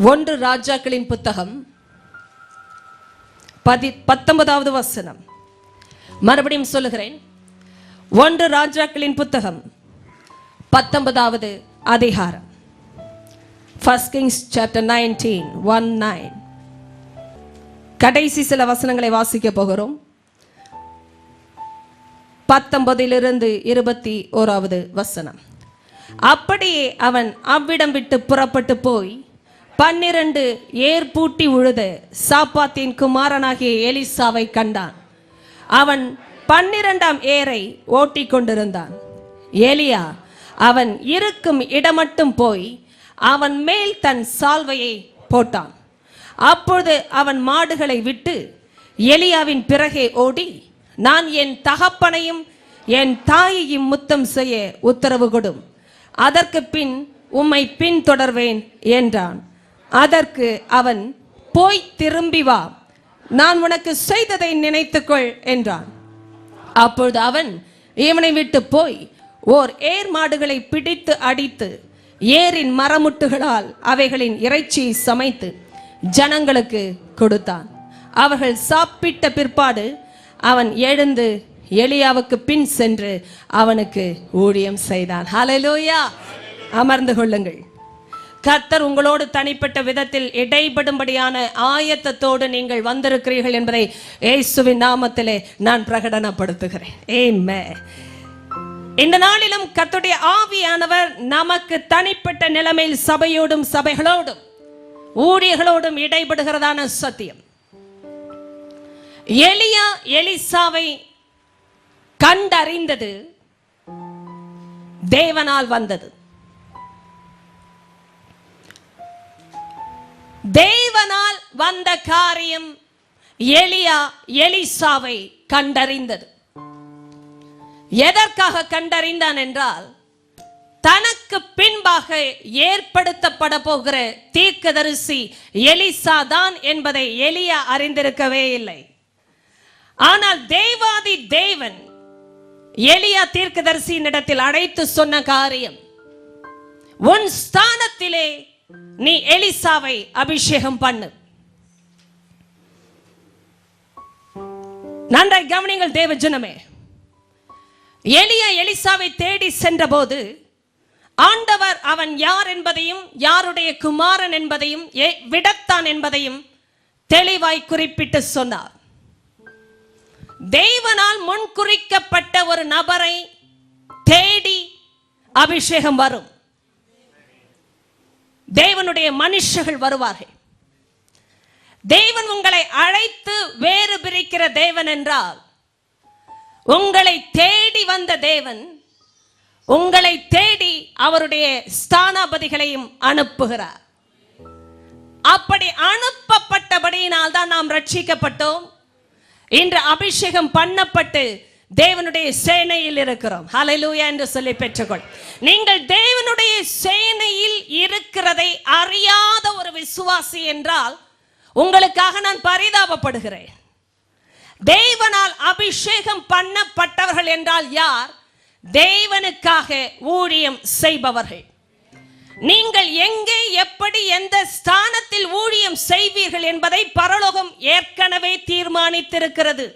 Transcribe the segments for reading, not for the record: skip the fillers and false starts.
ஒன்று ராஜாக்களின் புத்தகம் 19வது வசனம். மறுபடியும் சொல்லுகிறேன். ஒன்று ராஜாக்களின் புத்தகம் 19வது அதிகாரம். 1 Kings chapter 19:1-9. கடைசி சில வசனங்களை வாசிக்க போகிறோம். 19 21வது வசனம். அப்படியே அவன் அவ்விடம் விட்டு புறப்பட்டு போய் 12 ஏர் பூட்டி உழுத சாப்பாத்தின் குமாரனாகிய எலிசாவை கண்டான். அவன் 12ஆம் ஏரை ஓட்டி கொண்டிருந்தான். எலியா அவன் இருக்கும் இடமட்டும் போய் அவன் மேல் தன் சால்வையை போட்டான். அப்பொழுது அவன் மாடுகளை விட்டு எலியாவின் பிறகே ஓடி, நான் என் தகப்பனையும் என் தாயையும் முத்தம் செய்ய உத்தரவு கொடும், அதற்கு பின் உம்மை பின் தொடர்வேன் என்றான். அதற்கு அவன், போய் திரும்பி வா, நான் உனக்கு செய்ததை நினைத்துக்கொள் என்றான். அப்பொழுது அவன் இவனை விட்டு போய் ஓர் ஏர் மாடுகளை பிடித்து அடித்து ஏரின் மரமுட்டுகளால் அவைகளின் இறைச்சியை சமைத்து ஜனங்களுக்கு கொடுத்தான். அவர்கள் சாப்பிட்ட பிற்பாடு அவன் எழுந்து எலியாவுக்கு பின் சென்று அவனுக்கு ஊழியம் செய்தான். ஹல்லேலூயா. அமர்ந்து கொள்ளுங்கள். கர்த்தர் உங்களோடு தனிப்பட்ட விதத்தில் இடைபடும்படியான ஆயத்தத்தோடு நீங்கள் வந்திருக்கிறீர்கள் என்பதை இயேசுவின் நாமத்திலே நான் பிரகடனப்படுத்துகிறேன். ஆமென். இந்த நாளிலும் கர்த்தருடைய ஆவியானவர் நமக்கு தனிப்பட்ட நிலைமையில் சபையோடும் சபைகளோடும் ஊழியர்களோடும் இடைபடுகிறதான சத்தியம். எலியா எலிசாவை கண்டறிந்தது தேவனால் வந்தது. தேவனால் வந்த காரியம் எலியா எலிசாவை கண்டறிந்தது. எதற்காக கண்டறிந்தான் என்றால், தனக்கு பின்பாக ஏற்படுத்தப்பட போகிற தீர்க்கதரிசி எலிசா தான் என்பதை எலியா அறிந்திருக்கவே இல்லை. ஆனால் தேவாதி தேவன் எலியா தீர்க்கதரிசியின் இடத்தில் அழைத்து சொன்ன காரியம், உன் ஸ்தானத்திலே நீ எலிசாவை அபிஷேகம் பண்ணு. நன்றாய் கவனிங்கள் தேவ ஜனமே. எலியா எலிசாவை தேடி சென்றபோது ஆண்டவர் அவன் யார் என்பதையும் யாருடைய குமாரன் என்பதையும் விடத்தான் என்பதையும் தெளிவாய் குறிப்பிட்டு சொன்னார். தேவனால் முன்குறிக்கப்பட்ட ஒரு நபரை தேடி அபிஷேகம் வரும். தேவனுடைய மனுஷர்கள் வருவார்கள். தேவன் உங்களை அழைத்து வேறு பிரிக்கிற தேவன் என்றால், உங்களை தேடி வந்த தேவன் உங்களை தேடி அவருடைய ஸ்தானாபதிகளையும் அனுப்புகிறார். அப்படி அனுப்பப்பட்டபடியினால் தான் நாம் ரட்சிக்கப்பட்டோம். இன்று அபிஷேகம் பண்ணப்பட்டு தேவனுடைய சேனையில் இருக்கிறோம். ஹல்லேலூயா என்று சொல்லி பெற்றுக்கொள். நீங்கள் தேவனுடைய சேனையில் இருக்கிறதை அறியாத ஒரு விசுவாசி என்றால் உங்களுக்காக நான் பரிதாபப்படுகிறேன். தேவனால் அபிஷேகம் பண்ணப்பட்டவர்கள் என்றால் யார்? தேவனுக்காக ஊழியம் செய்பவர்கள். நீங்கள் எங்கே எப்படி எந்த ஸ்தானத்தில் ஊழியம் செய்வீர்கள் என்பதை பரலோகம் ஏற்கனவே தீர்மானித்திருக்கிறது.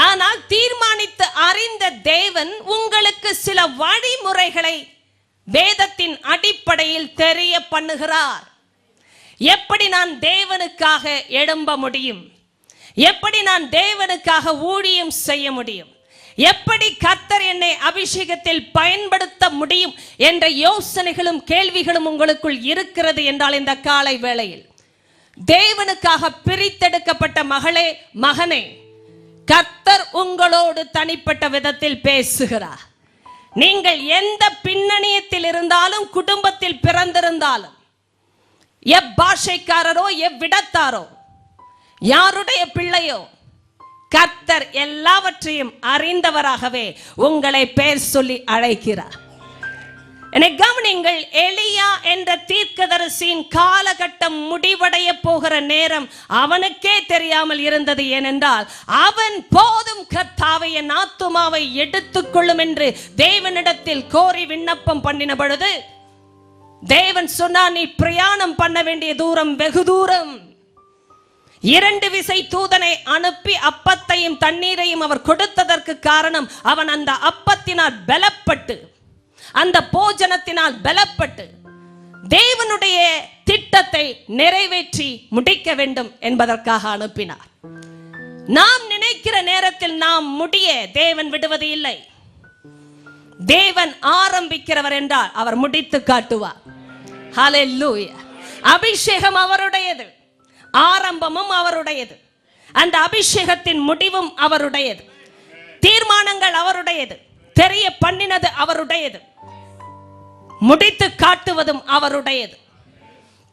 ஆனால் தீர்மானித்து அறிந்த தேவன் உங்களுக்கு சில வழிமுறைகளை வேதத்தின் அடிப்படையில் தெரிய பண்ணுகிறார். எப்படி நான் தேவனுக்காக எழும்ப முடியும், எப்படி நான் தேவனுக்காக ஊழியம் செய்ய முடியும், எப்படி கர்த்தர் என்னை அபிஷேகத்தில் பயன்படுத்த முடியும் என்ற யோசனைகளும் கேள்விகளும் உங்களுக்குள் இருக்கிறது என்றால், இந்த காலை வேளையில் தேவனுக்காக பிரித்தெடுக்கப்பட்ட மகளே மகனே, கர்த்தர் உங்களோடு தனிப்பட்ட விதத்தில் பேசுகிறார். நீங்கள் எந்த பின்னணியத்தில் இருந்தாலும், குடும்பத்தில் பிறந்திருந்தாலும், எப்பாஷைக்காரரோ எவ்விடத்தாரோ, யாருடைய பிள்ளையோ, கர்த்தர் எல்லாவற்றையும் அறிந்தவராகவே உங்களை பெயர் சொல்லி அழைக்கிறார். என்னை கவனிங்கள். எலியா என்ற தீர்க்கதரிசியின் காலகட்டம் முடிவடைய போகிற நேரம் அவனுக்கே தெரியாமல் இருந்தது. ஏனென்றால் அவன் போதும் கர்த்தாவே என் ஆத்துமாவை எடுத்துக்கொள்ளும் என்று தேவனிடத்தில் கோரி விண்ணப்பம் பண்ணின பொழுது தேவன் சொன்னார், நீ பிரயாணம் பண்ண வேண்டிய தூரம் வெகு தூரம். 2 விசை தூதனை அனுப்பி அப்பத்தையும் தண்ணீரையும் அவர் கொடுத்ததற்கு காரணம், அவன் அந்த அப்பத்தினால் பலப்பட்டு, அந்த போஜனத்தினால் பலப்பட்டு தேவனுடைய திட்டத்தை நிறைவேற்றி முடிக்க வேண்டும் என்பதற்காக அனுப்பினார். நாம் நினைக்கிற நேரத்தில் நாம் முடிய தேவன் விடுவது இல்லை. தேவன் ஆரம்பிக்கிறவர் என்றால் அவர் முடித்து காட்டுவார். ஹல்லேலூயா. அபிஷேகம் அவருடையது, ஆரம்பமும் அவருடையது, அந்த அபிஷேகத்தின் முடிவும் அவருடையது. தீர்மானங்கள் அவருடையது, தெரிய பண்ணினது அவருடையது, முடித்து காட்டுவதும் அவருடையது.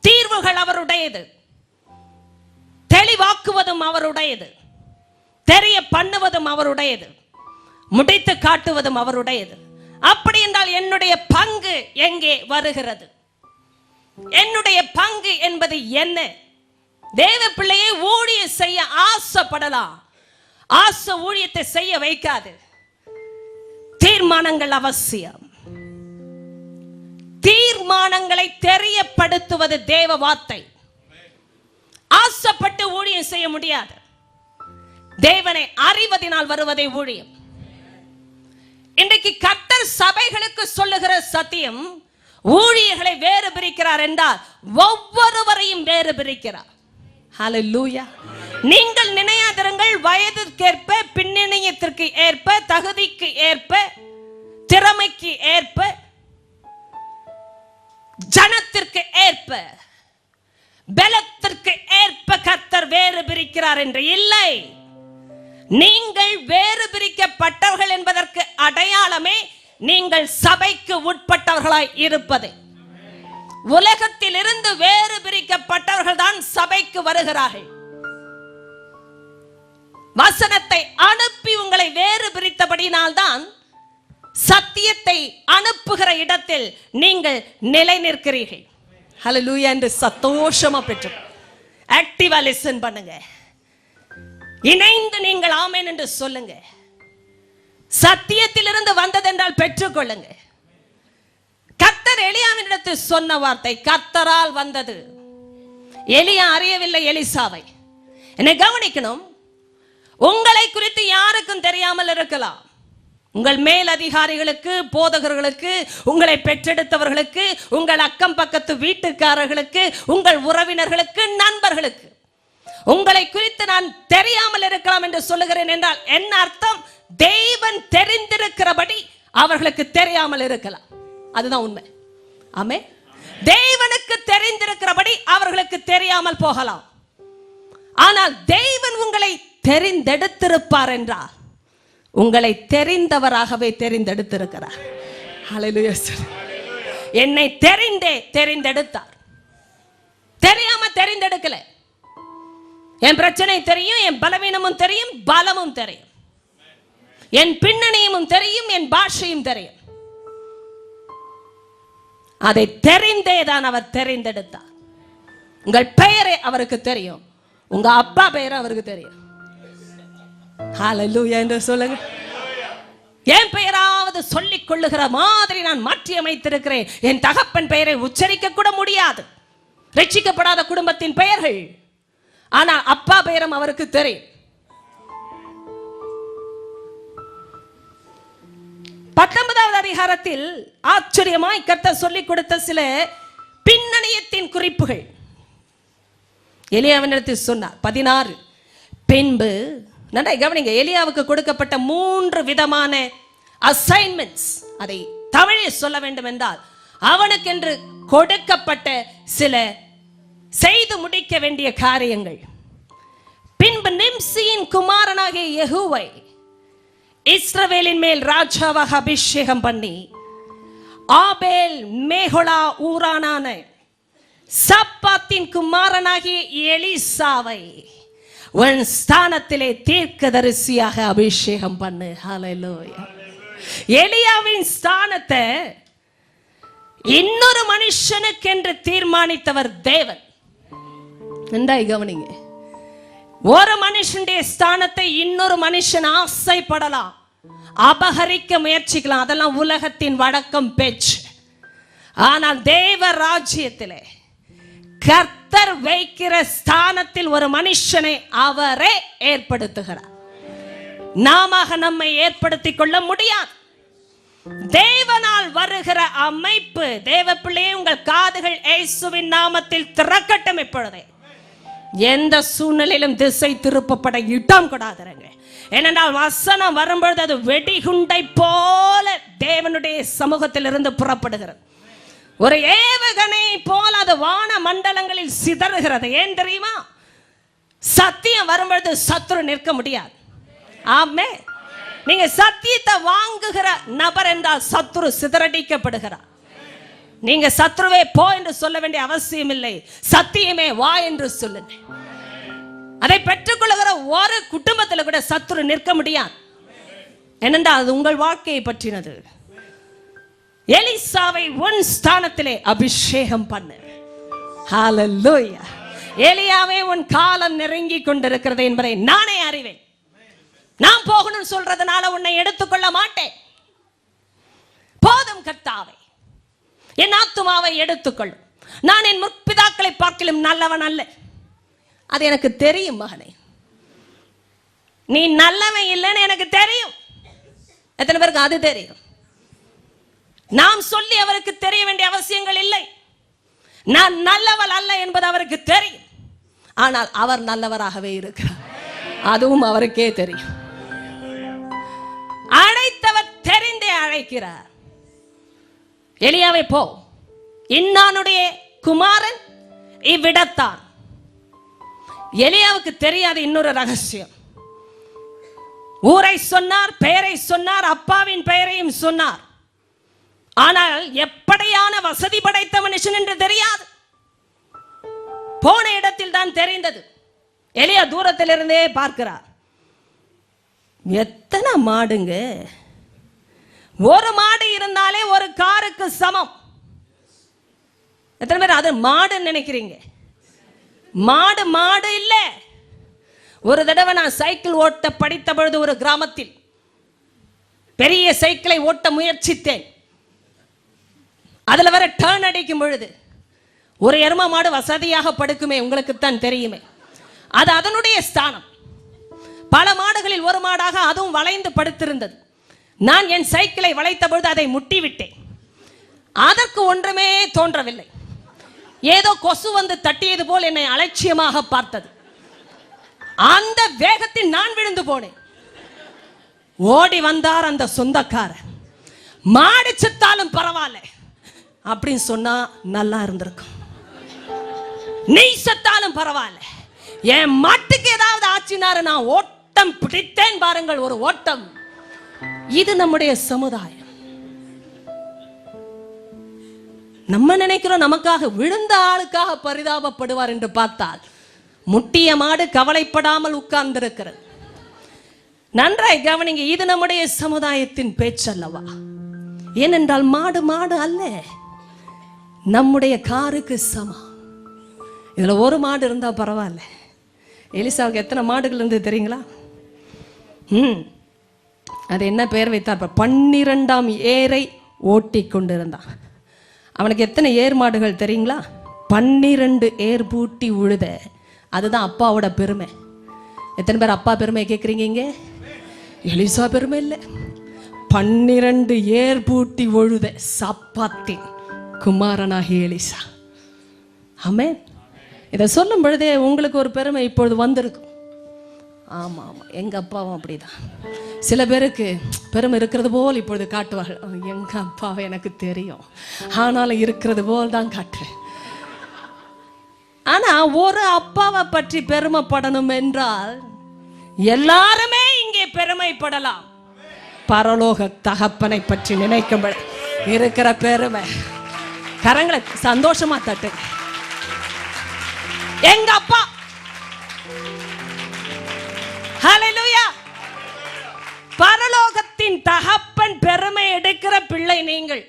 தீர்வுகள் அவருடையது, தெளிவாக்குவதும் அவருடையது, தெரிய பண்ணுவதும் அவருடையது, முடித்து காட்டுவதும் அவருடையது. அப்படி என்றால் என்னுடைய பங்கு எங்கே வருகிறது? என்னுடைய பங்கு என்பது என்ன? தேவ பிள்ளையை ஊழியம் செய்ய ஆசைப்படலாம், ஆசை ஊழியத்தை செய்ய வைக்காது. தீர்மானங்கள் அவசியம். தீர்மானங்களை தெரியப்படுத்துவது தேவ வார்த்தை. ஆசைப்பட்டு ஊழியம் செய்ய முடியாது. தேவனை அறிவதினால் வருவதே ஊழியம். இன்றைக்கு கர்த்தர் சபைகளுக்கு சொல்லுகிற சத்தியம், ஊழியர்களை வேறு பிரிக்கிறார் என்றால் ஒவ்வொருவரையும் வேறு பிரிக்கிறார். ஹல்லேலூயா. நீங்கள் நினையாதிருங்கள், வயதிற்கேற்ப, பின்னணியத்திற்கு ஏற்ப, தகுதிக்கு ஏற்ப, திறமைக்கு ஏற்ப, ஜனத்திற்கு ஏற்ப, பலத்திற்கு ஏற்ப கர்த்தர் வேறு பிரிக்கிறார் என்று இல்லை. நீங்கள் வேறு பிரிக்கப்பட்டவர்கள் என்பதற்கு அடையாளமே நீங்கள் சபைக்கு உட்பட்டவர்களாய் இருப்பது. உலகத்தில் இருந்து வேறு பிரிக்கப்பட்டவர்கள் தான் சபைக்கு வருகிறார்கள். வசனத்தை அனுப்பி உங்களை வேறு பிரித்தபடினால்தான் சத்தியத்தை அனுப்புகிற இடத்தில் நீங்கள் நிலை நிற்கிறீர்கள். ஹல்லேலூயா என்று சந்தோஷமா பெற்று ஆக்டிவா லிசன் பண்ணுங்க. இணைந்து நீங்கள் ஆமென் என்று சொல்லுங்க. சத்தியத்திலிருந்து வந்தது என்றால் பெற்றுக்கொள்ளுங்க. கர்த்தர் எலியாவினிடத்தில் சொன்ன வார்த்தை கர்த்தரால் வந்தது. எலியா அறியவில்லை எலிசாவை. என்னை கவனிக்கணும். உங்களை குறித்து யாருக்கும் தெரியாமல் இருக்கலாம். உங்கள் மேல் அதிகாரிகளுக்கு, போதகர்களுக்கு, உங்களை பெற்றெடுத்தவர்களுக்கு, உங்கள் அக்கம் பக்கத்து வீட்டுக்காரர்களுக்கு, உங்கள் உறவினர்களுக்கு, நண்பர்களுக்கு உங்களை குறித்து நான் தெரியாமல் இருக்கலாம் என்று சொல்லுகிறேன் என்றால் என்ன அர்த்தம்? தேவன் தெரிந்திருக்கிறபடி அவர்களுக்கு தெரியாமல் இருக்கலாம். அதுதான் உண்மை. ஆமென். தேவனுக்கு தெரிந்திருக்கிறபடி அவர்களுக்கு தெரியாமல் போகலாம். ஆனால் தேவன் உங்களை தெரிந்தெடுத்திருப்பார் என்றால் உங்களை தெரிந்தவராகவே தெரிந்தெடுத்திருக்கிறார். ஹல்லேலூயா. என்னை தெரிந்தே தெரிந்தெடுத்தார். தெரியாம தெரிந்தெடுக்கல. என் பிரச்சனை தெரியும், என் பலவீனமும் தெரியும், பலமும் தெரியும், என் பின்னணியும் தெரியும், என் பாஷையும் தெரியும். அதை தெரிந்தே தான் அவர் தெரிந்தெடுத்தார். உங்கள் பெயரை அவருக்கு தெரியும், உங்க அப்பா பெயரை அவருக்கு தெரியும். ஹல்லேலூயா என்று சொல்லுங்க. என் பெயராவது சொல்லிக் கொள்ளுகிற மாதிரி நான் மாற்றி அமைத்திருக்கிறேன். என் தகப்பன் பெயரை உச்சரிக்க கூட முடியாது, ரட்சிக்கப்படாத குடும்பத்தின் பெயர்கள். ஆனால் அப்பா பெயரும் அவருக்கு தெரியும். 19வது அதிகாரத்தில் ஆச்சரியமாய் கர்த்தர் சொல்லிக் கொடுத்த சில பின்னணியத்தின் குறிப்புகள் எலியாவினிடத்தில் சொன்னார். 16 பின்பு நன்றாய் கவனிங்க. எலியாவுக்கு கொடுக்கப்பட்ட 3 விதமான அசைன்மெண்ட்ஸ். அதை தமிழில் சொல்ல வேண்டும் என்றால் அவனுக்கென்று கொடுக்கப்பட்ட சில செய்து முடிக்க வேண்டிய காரியங்கள். பின்பு நிம்சியின் குமாரனாகிய யெகூவை இஸ்ரவேலின் மேல் ராஜாவாக அபிஷேகம் பண்ணி ஆபேல் மேகொலா ஊரானான சப்பாத்தின் குமாரனாகிய எலிசாவை உன் ஸ்தானத்திலே தீர்க்கதரிசியாக அபிஷேகம் பண்ணு. ஹல்லேலூயா. எலியாவின் ஸ்தானத்தை இன்னொரு மனுஷனுக்கு என்று தீர்மானித்தவர் தேவன். நன்றாய் கவனிங்க. ஒரு மனுஷனுடைய ஸ்தானத்தை இன்னொரு மனுஷன் ஆசைப்படலாம், அபகரிக்க முயற்சிக்கலாம். அதெல்லாம் உலகத்தின் வழக்கம் பேச்சு. ஆனால் தேவ ராஜ்யத்திலே கர்த்தர் வைக்கிற ஸ்தானத்தில் ஒரு மனுஷனை அவரே ஏற்படுத்துகிறார். நாம நம்மை ஏற்படுத்திக் கொள்ள முடியாது. தேவனால் வருகிற அமைப்பு. தேவ பிள்ளையே, உங்கள் காதுகள் இயேசுவின் நாமத்தில் திறக்கட்டும். இப்பொழுதே எந்த சூழ்நிலையிலும் திசை திருப்பப்பட இடம் கொடாதீங்க. ஏனென்றால் வசனம் வரும்பொழுது அது வெடிகுண்டை போல தேவனுடைய சமூகத்தில் இருந்து புறப்படுகிறது. ஒரு ஏவுகணை போல அது வான மண்டலங்களில் சிதறுகிறது. ஏன் தெரியுமா? சத்தியம் வரும்பொழுது சத்துரு நிற்க முடியாது. ஆமே. நீங்க சத்தியத்தை வாங்குகிற நபர் என்றால் சத்துரு சிதறடிக்கப்படுகிறார். நீங்க சத்துருவே போ என்று சொல்ல வேண்டிய அவசியம் இல்லை. சத்தியமே வா என்று சொல்லுங்க. அதை பெற்றுக்கொள்ளுகிற ஒரு குடும்பத்தில் கூட சத்துரு நிற்க முடியாது. ஏனென்றால் அது உங்கள் வாழ்க்கையை பற்றினது. எலிசாவை உன் ஸ்தானத்திலே அபிஷேகம் பண்ணு. ஹல்லேலூயா. எலியாவே, உன் காலம் நெருங்கி கொண்டிருக்கிறது என்பதை நானே அறிவேன். நான் போகணும்னு சொல்றதுனால உன்னை எடுத்துக்கொள்ள மாட்டேன். போதும் கர்த்தாவே, என் ஆத்துமாவை எடுத்துக்கொள்ளும். நான் என் முற்பிதாக்களை பார்க்கலும் நல்லவன் அல்ல. அது எனக்கு தெரியும் மகனே. நீ நல்லவன் இல்லைன்னு எனக்கு தெரியும். எத்தனை பேருக்கு அது தெரியும்? நாம் சொல்லி அவருக்கு தெரிய வேண்டிய அவசியங்கள் இல்லை. நான் நல்லவள் அல்ல என்பது அவருக்கு தெரியும். ஆனால் அவர் நல்லவராகவே இருக்கிறார். அதுவும் அவருக்கே தெரியும். அழைத்தவர் தெரிந்தே அழைக்கிறார். எலியாவை, போ, இன்னானுடைய குமாரன் இவ்விடத்தான். எலியாவுக்கு தெரியாத இன்னொரு ரகசியம். ஊரை சொன்னார், பெயரை சொன்னார், அப்பாவின் பெயரையும் சொன்னார். ஆனால் எப்படியான வசதி படைத்த மனுஷன் என்று தெரியாது. போன இடத்தில் தான் தெரிந்தது. எலியா தூரத்தில் இருந்தே பார்க்கிறார். எத்தனை மாடுங்க? ஒரு மாடு இருந்தாலே ஒரு காருக்கு சமம். எத்தனை பேர் அது மாடுன்னு நினைக்கிறீங்க? மாடு மாடு இல்ல. ஒரு தடவை நான் சைக்கிள் ஓட்ட படித்த பொழுது ஒரு கிராமத்தில் பெரிய சைக்கிளை ஓட்ட முயற்சித்தேன். அதுல வர டர்ன் அடிக்கும் பொழுது ஒரு எரும மாடு வசதியாக படுக்குமே, உங்களுக்கு தான் தெரியுமே. அது அதனுடைய ஸ்தானம். பல மாடுகளில் ஒரு மாடாக அதுவும் வளைந்து படுத்திருந்தது. நான் என் சைக்கிளை வளைத்த பொழுது அதை முட்டிவிட்டேன். அதற்கு ஒன்றுமே தோன்றவில்லை. ஏதோ கொசு வந்து தட்டியது போல் என்னை அலட்சியமாக பார்த்தது. அந்த வேகத்தில் நான் விழுந்து போனேன். ஓடி வந்தார் அந்த சொந்தக்காரர். மாடு செத்தாலும் பரவாயில்ல அப்படின்னு சொன்னா நல்லா இருந்திருக்கும். நீ செத்தாலும் பரவாயில்ல, என் மாட்டுக்கு ஏதாவது ஆச்சினாரு நான் ஓட்டம் பிடித்தேன் பாருங்கள், ஒரு ஓட்டம். இது நம்முடைய சமுதாயம். நம்ம நினைக்கிறோம் நமக்காக விழுந்த ஆளுக்காக பரிதாபப்படுவார் என்று பார்த்தால் முட்டிய மாடு கவலைப்படாமல் உட்கார்ந்திருக்கிறது. நன்றாய் கவனிங்க, இது நம்முடைய சமுதாயத்தின் பேச்சல்லவா? ஏனென்றால் மாடு மாடு அல்ல, நம்முடைய காருக்கு சமம். இதுல ஒரு மாடு இருந்தா பரவாயில்ல. எலிசாவுக்கு எத்தனை மாடுகள் இருந்து தெரியுங்களா? அது என்ன பெயர் வைத்தார்? 12ஆம் ஏரை ஓட்டி கொண்டிருந்தான். அவனுக்கு எத்தனை ஏர் மாடுகள் தெரியுங்களா? 12 ஏர் பூட்டி உழுத. அதுதான் அப்பாவோட பெருமை. எத்தனை பேர் அப்பா பெருமை கேட்குறீங்க இங்கே? எலிசா பெருமை இல்லை, 12 ஏர் பூட்டி உழுத சாப்பாத்தின் குமாரனாகிய எலிசா. ஆமென். இதை சொல்லும் பொழுதே உங்களுக்கு ஒரு பெருமை இப்பொழுது வந்திருக்கும். ஆமாம் ஆமாம், எங்கள் அப்பாவும் அப்படிதான். சில பேருக்கு பெருமை இருக்கிறது போல் இப்பொழுது காட்டுவார்கள். எங்கள் அப்பாவை எனக்கு தெரியும், ஆனாலும் இருக்கிறது போல் தான் காட்டுறேன். ஆனால் ஒரு அப்பாவை பற்றி பெருமைப்படணும் என்றால் எல்லாருமே இங்கே பெருமைப்படலாம். பரலோக தகப்பனை பற்றி நினைக்கும் இருக்கிற பெருமை. கரங்களை சந்தோஷமா தட்டு. எங்க அப்பா, ஹல்லேலூயா. பரலோகத்தின் தகப்பன் பெருமை எடுக்கிற பிள்ளை நீங்கள்.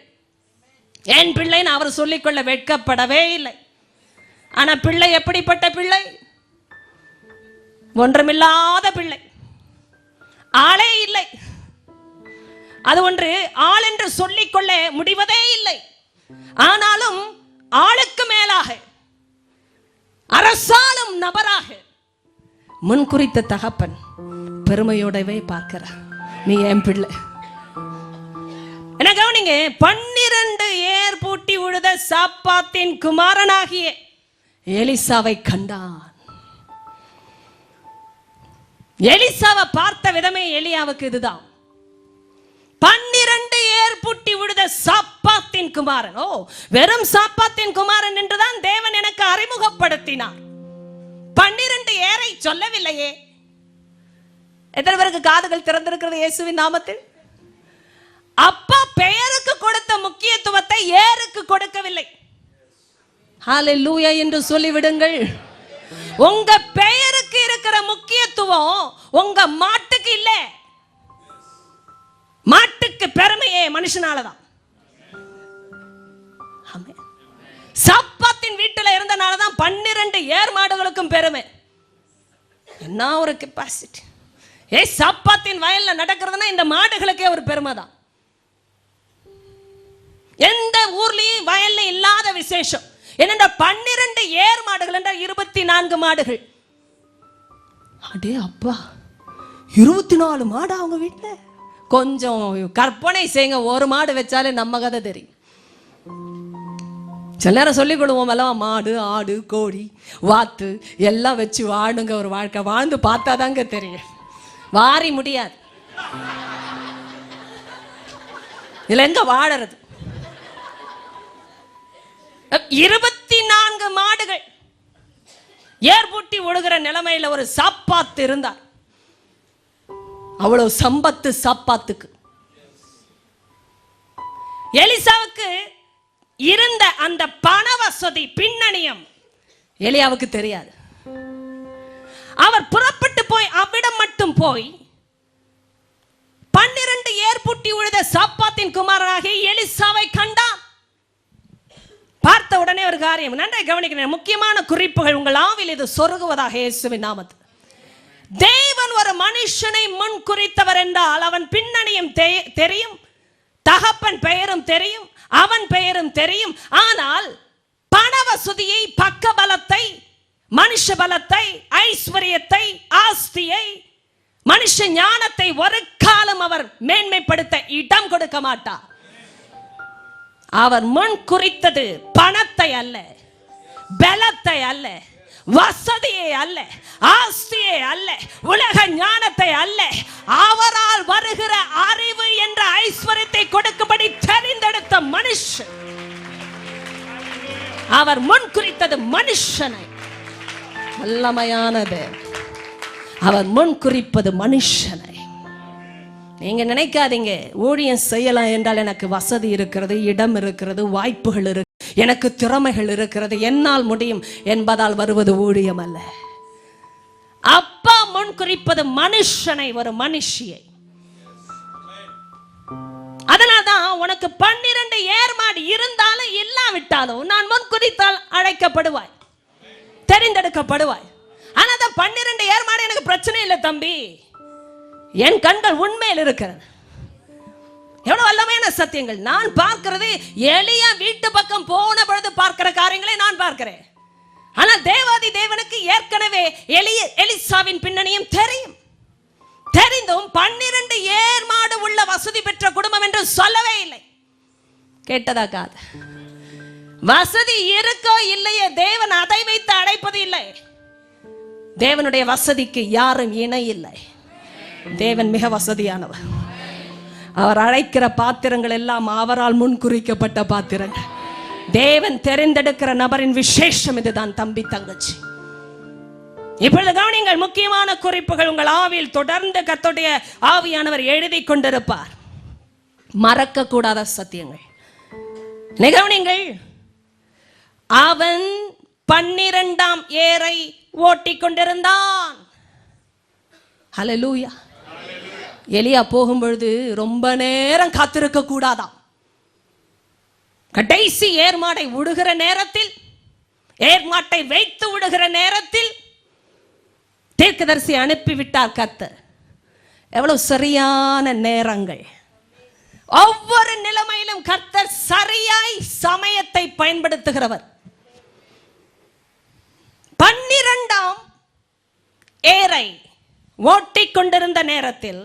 என் பிள்ளைன்னு அவர் சொல்லிக்கொள்ள வெட்கப்படவே இல்லை. ஆனா பிள்ளை எப்படிப்பட்ட பிள்ளை? ஒன்றுமில்லாத பிள்ளை, ஆளே இல்லை. அது ஒன்று ஆள் என்று சொல்லிக்கொள்ள முடிவதே இல்லை. ஆனாலும் ஆளுக்கு மேலாக அரசாளும் நபராக முன்குறித்த தகப்பன் பெருமையோடவே பார்க்கிறார். நீ என் பிள்ளை. என்ன கவனிங்க, 12 ஏர் பூட்டி உழுத சாப்பாத்தின் குமாரனாகிய எலிசாவை கண்டான். எலிசாவை பார்த்த விதமே எலியாவுக்கு இதுதான். 12 ஏர் பூட்டி உழுத சாப்பாத்தின் குமாரன். ஓ, வெறும் சாப்பாத்தின் குமாரன் என்றுதான் தேவன் எனக்கு அறிமுகப்படுத்தினார். 12 ஏரை சொல்லவில்லையே. எத்தனை பேருக்கு காதுகள் திறந்திருக்கிறது இயேசுவின் நாமத்தில்? அப்பா பெயருக்கு கொடுத்த முக்கியத்துவத்தை ஏருக்கு கொடுக்கவில்லை. ஹல்லேலூயா என்று சொல்லிவிடுங்கள். உங்க பெயருக்கு இருக்கிற முக்கியத்துவம் உங்க மாட்டுக்கு இல்ல. மாட்டுக்கு பெருமையே மனுஷனாலதான். சாப்பாத்தின் வீட்டில் இருந்தனாலதான் 12 ஏர் மாடுகளுக்கும் பெருமை. என்ன ஒரு கெப்பாசிட்டி! சாப்பாத்தின் வயல்ல நடக்கிறதுனா இந்த மாடுகளுக்கே ஒரு பெருமை தான். எந்த ஊர்லயும் வயல்ல இல்லாத விசேஷம் என்னென்ன 12 ஏர் மாடுகள் என்ற 24 மாடுகள். அடே அப்பா, 24 மாடு அவங்க வீட்டுல. கொஞ்சம் கற்பனை செய்யுங்க, ஒரு மாடு வச்சாலே நம்ம கதை தெரியும். சில நேரம் சொல்லிக் கொள்வோம் எல்லாம், மாடு ஆடு கோழி வாத்து எல்லாம் வச்சு வாடுங்க ஒரு வாழ்க்கை. வாழ்ந்து பார்த்தாதாங்க தெரியும், வாரி முடியாது. இதுல எங்க வாழறது? 24 மாடுகள் ஏர்பூட்டி ஒழுகிற நிலைமையில ஒரு சாப்பாத்து இருந்தார். அவ்வளவு சம்பத்து சாப்பாத்துக்கு. எலிசாவுக்கு இருந்த அந்த பண வசதி பின்னணியம் எலியாவுக்கு தெரியாது. அவர் புறப்பட்டு போய் அவ்விடம் மட்டும் போய் 12 ஏர்பூட்டி உழுத சாப்பாத்தின் குமாரனாகிய எலிசாவை கண்டான். பார்த்த உடனே ஒரு காரியம், நன்றாக கவனிக்கிறேன், முக்கியமான குறிப்புகள் உங்கள் ஆவில் இது சொருகுவதாக இயேசுவின் நாமத்தில். தேவன் ஒரு மனுஷனை முன் குறித்தவர் என்றால் அவன் பின்னணியும் தெரியும், தகப்பன் பெயரும் தெரியும், அவன் பெயரும் தெரியும். ஆனால் பண வசதியை, பக்க பலத்தை, மனுஷ பலத்தை, ஐஸ்வர்யத்தை, ஆஸ்தியை, மனுஷ ஞானத்தை ஒரு காலம் அவர் மேன்மைப்படுத்த இடம் கொடுக்க மாட்டார். அவர் முன் குறித்தது பணத்தை அல்ல, பலத்தை அல்ல, வசதியை அல்ல, ஆஸ்தியை அல்ல, உலக ஞானத்தை அல்ல, அவரால் வருகிற அறிவு என்ற ஐஸ்வர்யத்தை கொடுக்கும்படி தெரிந்தெடுத்த மனுஷன். அவர் முன் குறித்தது மனுஷனை. வல்லமையானது. அவர் முன் குறிப்பது மனுஷனை. நீங்க நினைக்காதீங்க ஊழியம் செய்யலாம் என்றால் எனக்கு வசதி இருக்கிறது, இடம் இருக்கிறது, வாய்ப்புகள் இருக்கு, எனக்கு திறமைகள் இருக்கிறது, என்னால் முடியும் என்பதால் வருவது ஊழியம் அல்ல. அப்பா முன் குறிப்பது மனுஷனை, ஒரு மனுஷியை. அதனால்தான் உனக்கு 12 ஏர்மாடு இருந்தாலும் இல்லாவிட்டாலும் நான் முன் குறித்தால் அழைக்கப்படுவாய், தெரிந்தெடுக்கப்படுவாய். ஆனா 12 ஏர்மாடு எனக்கு பிரச்சனை இல்லை தம்பி, என் கண்கள் உண்மையில் இருக்கிறது. எவ்வளவு வல்லமையான சத்தியங்கள் நான் பார்க்கிறது. எலியா வீட்டு பக்கம் போன பொழுது பார்க்கிற காரியங்களை நான் பார்க்கிறேன். ஆனால் தேவாதி தேவனுக்கு ஏற்கனவே எலிசாவின் பின்னணியும் தெரியும். தெரிந்தும் 12 ஏர்மாடு உள்ள வசதி பெற்ற குடும்பம் என்று சொல்லவே இல்லை. கேட்டதா காது? வசதி இருக்கோ இல்லையே, தேவன் அதை வைத்து அழைப்பது இல்லை. தேவனுடைய வசதிக்கு யாரும் இணை இல்லை. தேவன் மிக வசதியானவர். அவர் அழைக்கிற பாத்திரங்கள் எல்லாம் அவரால் முன்குறிக்கப்பட்ட பாத்திரங்கள். தேவன் தெரிந்தெடுக்கிற நபரின் விசேஷம் இதுதான் தம்பி தங்கச்சி. இப்பொழுது கவனிங்கள், முக்கியமான குறிப்புகள் உங்கள் ஆவியில் தொடர்ந்து கர்த்தருடைய ஆவியானவர் எழுதி கொண்டிருப்பார். மறக்க கூடாத சத்தியங்கள் கவனிங்கள். அவன் 12ஆம் ஏரை ஓட்டிக் கொண்டிருந்தான். ஹல்லேலூயா. எலியா போகும்பொழுது ரொம்ப நேரம் காத்திருக்க கூடாதாம். கடைசி ஏர்மாடை விடுகிற நேரத்தில், ஏர்மாட்டை வைத்து விடுகிற நேரத்தில் தீர்க்கதரிசி அனுப்பிவிட்டார் கர்த்தர். எவ்வளவு சரியான நேரங்கள்! ஒவ்வொரு நிலைமையிலும் கர்த்தர் சரியாய் சமயத்தை பயன்படுத்துகிறவர். 12ஆம் ஏரை ஓட்டிக் கொண்டிருந்த நேரத்தில்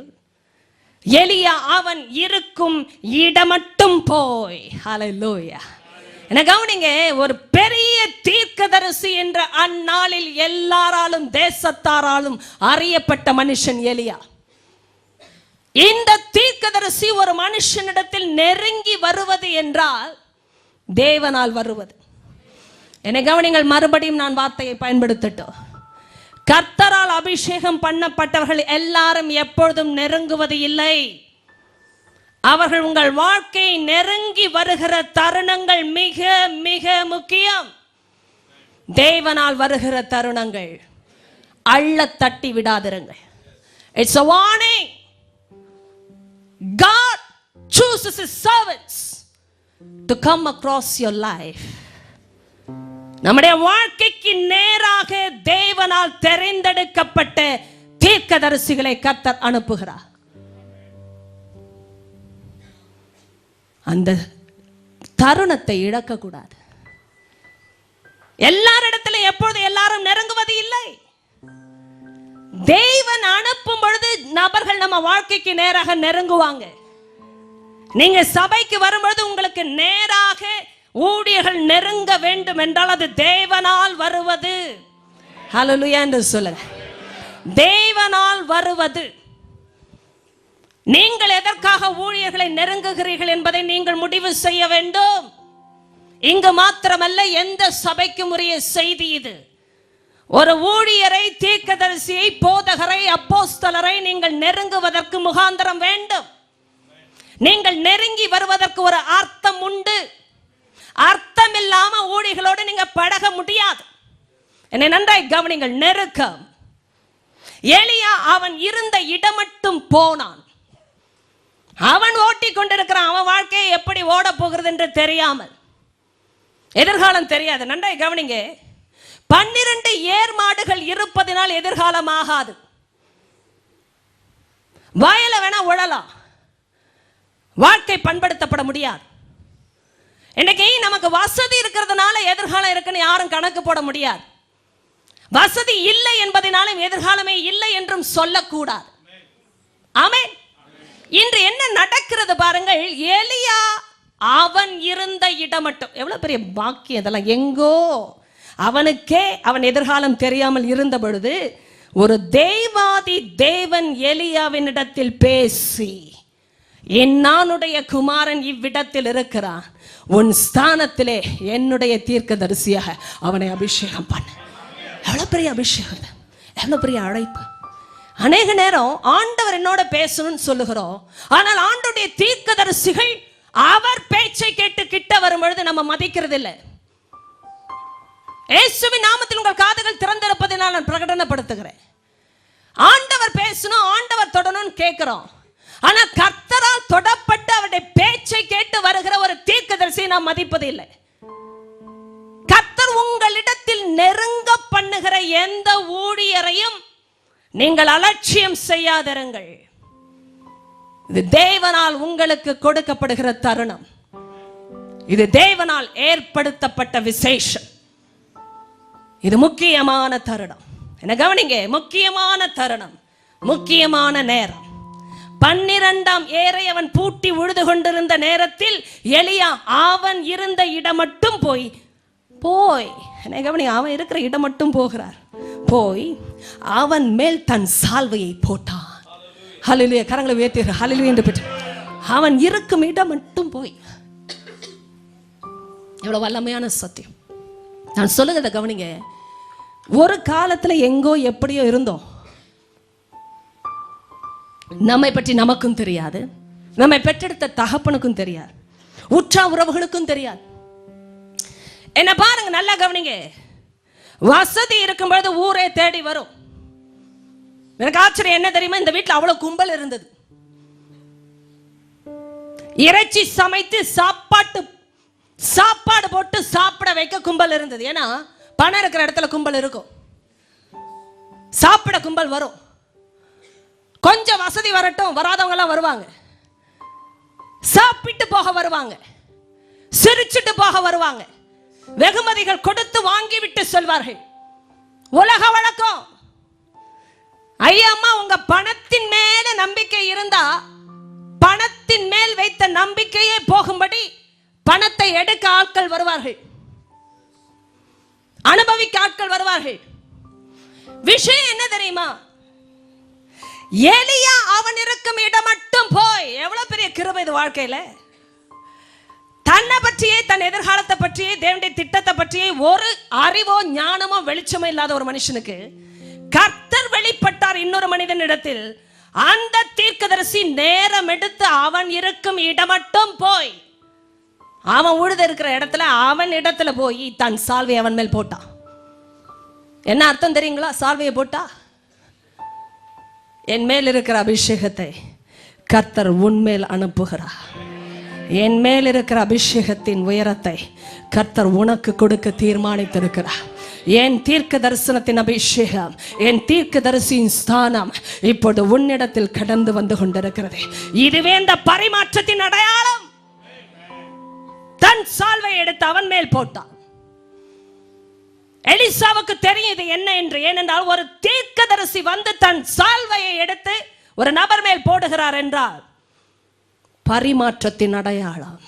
எலியா அவன் இருக்கும் இடமட்டும் போய், ஹல்லேலூயா, என்ன கவனிங்க, ஒரு பெரிய தீர்க்கதரிசி என்ற அந்நாளில் எல்லாராலும் தேசத்தாராலும் அறியப்பட்ட மனுஷன் எலியா. இந்த தீர்க்கதரிசி ஒரு மனுஷனிடத்தில் நெருங்கி வருவது என்றால் தேவனால் வருவது. என்ன கவனிங்கள், மறுபடியும் நான் வார்த்தையை பயன்படுத்தட்டும். கர்த்தரால் அபிஷேகம் பண்ணப்பட்டவர்கள் எல்லாரும் எப்பொழுதும் நெருங்குவது இல்லை. அவர்கள் உங்கள் வாழ்க்கை நெருங்கி வருகிற தருணங்கள் மிக மிக முக்கியம். தேவனால் வருகிற தருணங்கள் அள்ள தட்டி விடாதிருங்கள். It's a warning. God chooses his servants to come across your life. நம்முடைய வாழ்க்கைக்கு நேராக தேவனால் தெரிந்தெடுக்கப்பட்ட தீர்க்கதரிசிகளை கர்த்தர் அனுப்புகிறார். அந்த தருணத்தை இழக்க கூடாது. எல்லாரிடத்திலும் எப்பொழுது எல்லாரும் நெருங்குவது இல்லை. தேவன் அனுப்பும் பொழுது நபர்கள் நம்ம வாழ்க்கைக்கு நேராக நெருங்குவாங்க. நீங்க சபைக்கு வரும்பொழுது உங்களுக்கு நேராக ஊழியர்கள் நெருங்க வேண்டும் என்றால் அது தேவனால் வருவது. ஹல்லேலூயா என்று சொல்லுங்க. தேவனால் வருவது. நீங்கள் எதற்காக ஊழியர்களை நெருங்குகிறீர்கள் என்பதை நீங்கள் முடிவு செய்ய வேண்டும். இங்கு மாத்திரமல்ல, எந்த சபைக்கும் உரிய செய்தி இது. ஒரு ஊழியரை, தீர்க்கதரிசியை, போதகரை, அப்போஸ்தலரை நீங்கள் நெருங்குவதற்கு முகாந்திரம் வேண்டும். நீங்கள் நெருங்கி வருவதற்கு ஒரு அர்த்தம் உண்டு. அர்த்தம் இல்லாம ஊழியர்களோடு நீங்க பழக முடியாது. என்னை நன்றாய் கவனிங்கள். நெருக்கம். எலியா அவன் இருந்த இடம் மட்டும் போனான். அவன் ஓட்டி கொண்டிருக்கிறான். அவன் வாழ்க்கையை எப்படி ஓட போகிறது என்று தெரியாமல், எதிர்காலம் தெரியாது. நன்றாய் கவனிங்க. 12 ஏர் மாடுகள் இருப்பதினால் எதிர்காலம் ஆகாது. வயல வேணா உழலாம், வாழ்க்கை பண்படுத்தப்பட முடியாது. இன்னைக்கு நமக்கு வசதி இருக்கிறதுனால எதிர்காலம் இருக்குன்னு யாரும் கணக்கு போட முடியாது. வசதி இல்லை என்பதனாலும் எதிர்காலமே இல்லை என்றும் சொல்லக்கூடாது. ஆமென். இன்று என்ன நடக்கிறது பாருங்கள். எலியா அவன் இருந்த இடம் மட்டும், எவ்வளவு பெரிய பாக்கியம் இதெல்லாம். எங்கோ அவனுக்கே அவன் எதிர்காலம் தெரியாமல் இருந்த பொழுது ஒரு தேவாதி தேவன் எலியாவினிடத்தில் பேசி, நானுடைய குமாரன் இவ்விடத்தில் இருக்கிறான், உன் ஸ்தானத்திலே என்னுடைய தீர்க்கதரிசியாக அவனை அபிஷேகம் பண்ண. எவ்வளவு பெரிய அபிஷேகம், எவ்வளவு பெரிய அழைப்பு. அநேக நேரம் ஆண்டவர் என்னோட பேசணும்னு சொல்லுகிறோம், ஆனால் ஆண்டவருடைய தீர்க்கதரிசிகள் அவர் பேச்சை கேட்டு கிட்ட வரும் பொழுது நம்ம மதிக்கிறது இல்லை. இயேசுவின் நாமத்தில் உங்கள் காதுகள் திறந்திருப்பதினால் நான் பிரகடனப்படுத்துகிறேன். ஆண்டவர் பேசணும், ஆண்டவர் தொடணும்னு கேட்கிறோம். ஆனா கர்த்தரால் தொடப்பட்டு அவருடைய பேச்சை கேட்டு வருகிற ஒரு தீர்க்கதரிசியை நாம் மதிப்பது இல்லை. கர்த்தர் உங்களிடத்தில் நெருங்க பண்ணுகிற எந்த ஊழியரையும் நீங்கள் அலட்சியம் செய்யாதிருங்கள். இது தேவனால் உங்களுக்கு கொடுக்கப்படுகிற தருணம். இது தேவனால் ஏற்படுத்தப்பட்ட விசேஷம். இது முக்கியமான தருணம். என்ன கவனிங்க, முக்கியமான தருணம், முக்கியமான நேரம். 12ஆம் ஏரை அவன் பூட்டி உழுது கொண்டிருந்த நேரத்தில் எலியா அவன் இருந்த இடம் மட்டும் போய் என்ன கவனிங்க, அவன் இருக்கிற இடம் மட்டும் போகிறார். போய் அவன் மேல் தன் சால்வையை போட்டான். ஹல்லேலூயா. கரங்களை உயர்த்தி ஹல்லேலூயா என்று பெற்று அவன் இருக்கும் இடம் மட்டும் போய். எவ்வளவு வல்லமையான சத்தியம். நான் சொல்லுகிறத கவனிங்க. ஒரு காலத்துல எங்கோ எப்படியோ இருந்தோம். நம்மை பற்றி நமக்கும் தெரியாது, நம்மை பெற்றெடுத்த தகப்பனுக்கும் தெரியாது, உற்றா உறவுகளுக்கும் தெரியாது. என்ன பாருங்க, நல்லா கவனிங்க. வசதி இருக்கும் பொழுது ஊரே தேடி வரும். எனக்கு ஆச்சரியம் என்ன தெரியுமா, இந்த வீட்டில் அவ்வளவு கும்பல் இருந்தது. இறைச்சி சமைத்து சாப்பாடு போட்டு சாப்பிட வைக்க கும்பல் இருந்தது. ஏன்னா பணம் இருக்கிற இடத்துல கும்பல் இருக்கும், சாப்பிட கும்பல் வரும். கொஞ்சம் வசதி வரட்டும், வராதவங்க எல்லாம் வருவாங்க, சாப்பிட்டு போக வருவாங்க. சிரிச்சுட்டு போக வருவாங்க. வெகுமதிகள் கொடுத்து வாங்கிவிட்டு சொல்வார்கள். உலக வழக்கம். ஐயா அம்மா, உங்க பணத்தின் மேல நம்பிக்கை இருந்தா பணத்தின் மேல் வைத்த நம்பிக்கையே போகும்படி பணத்தை எடுக்க ஆட்கள் வருவார்கள், அனுபவிக்க ஆட்கள் வருவார்கள். விஷயம் என்ன தெரியுமா? எலியா அவன் இருக்கும் இடம் மட்டும் போய், எவ்வளவு பெரிய கிருபை இது வாழ்க்கையில. தன்னை பற்றியே, தன் எதிர்காலத்தை பற்றியே, தேவனுடைய திட்டத்தை பற்றியே ஒரு அறிவோ ஞானமோ வெளிச்சமோ இல்லாத ஒரு மனுஷனுக்கு கர்த்தர் வெளிப்பட்டார் இன்னொரு மனிதனிடத்தில். அந்த தீர்க்கதரிசி நேரம் எடுத்து அவன் இருக்கும் இடம் மட்டும் போய், அவன் உழுத இருக்கிற இடத்துல அவன் இடத்துல போய் தன் சால்வை அவன் மேல் போட்டான். என்ன அர்த்தம் தெரியுங்களா? சால்வையை போட்டா, என் மேல் இருக்கிற அபிஷேகத்தை கர்த்தர் உன்மேல் அனுப்புகிறார். என் மேல் இருக்கிற அபிஷேகத்தின் உயரத்தை கர்த்தர் உனக்கு கொடுக்க தீர்மானித்திருக்கிறார். என் தீர்க்க தரிசனத்தின் அபிஷேகம், என் தீர்க்க தரிசியின் ஸ்தானம் இப்போது உன்னிடத்தில் கடந்து வந்து கொண்டிருக்கிறது. இதுவே இந்த பரிமாற்றத்தின் அடையாளம். தன் சால்வை எடுத்து அவன் மேல் போட்டான். எலிசாவுக்கு தெரியும் இது என்ன என்று. ஏனென்றால் ஒரு தீர்க்கதரிசி வந்து தன் சால்வையை எடுத்து ஒரு நபர் மேல் போடுகிறார் என்றால் பரிமாற்றத்தின் அடையாளம்.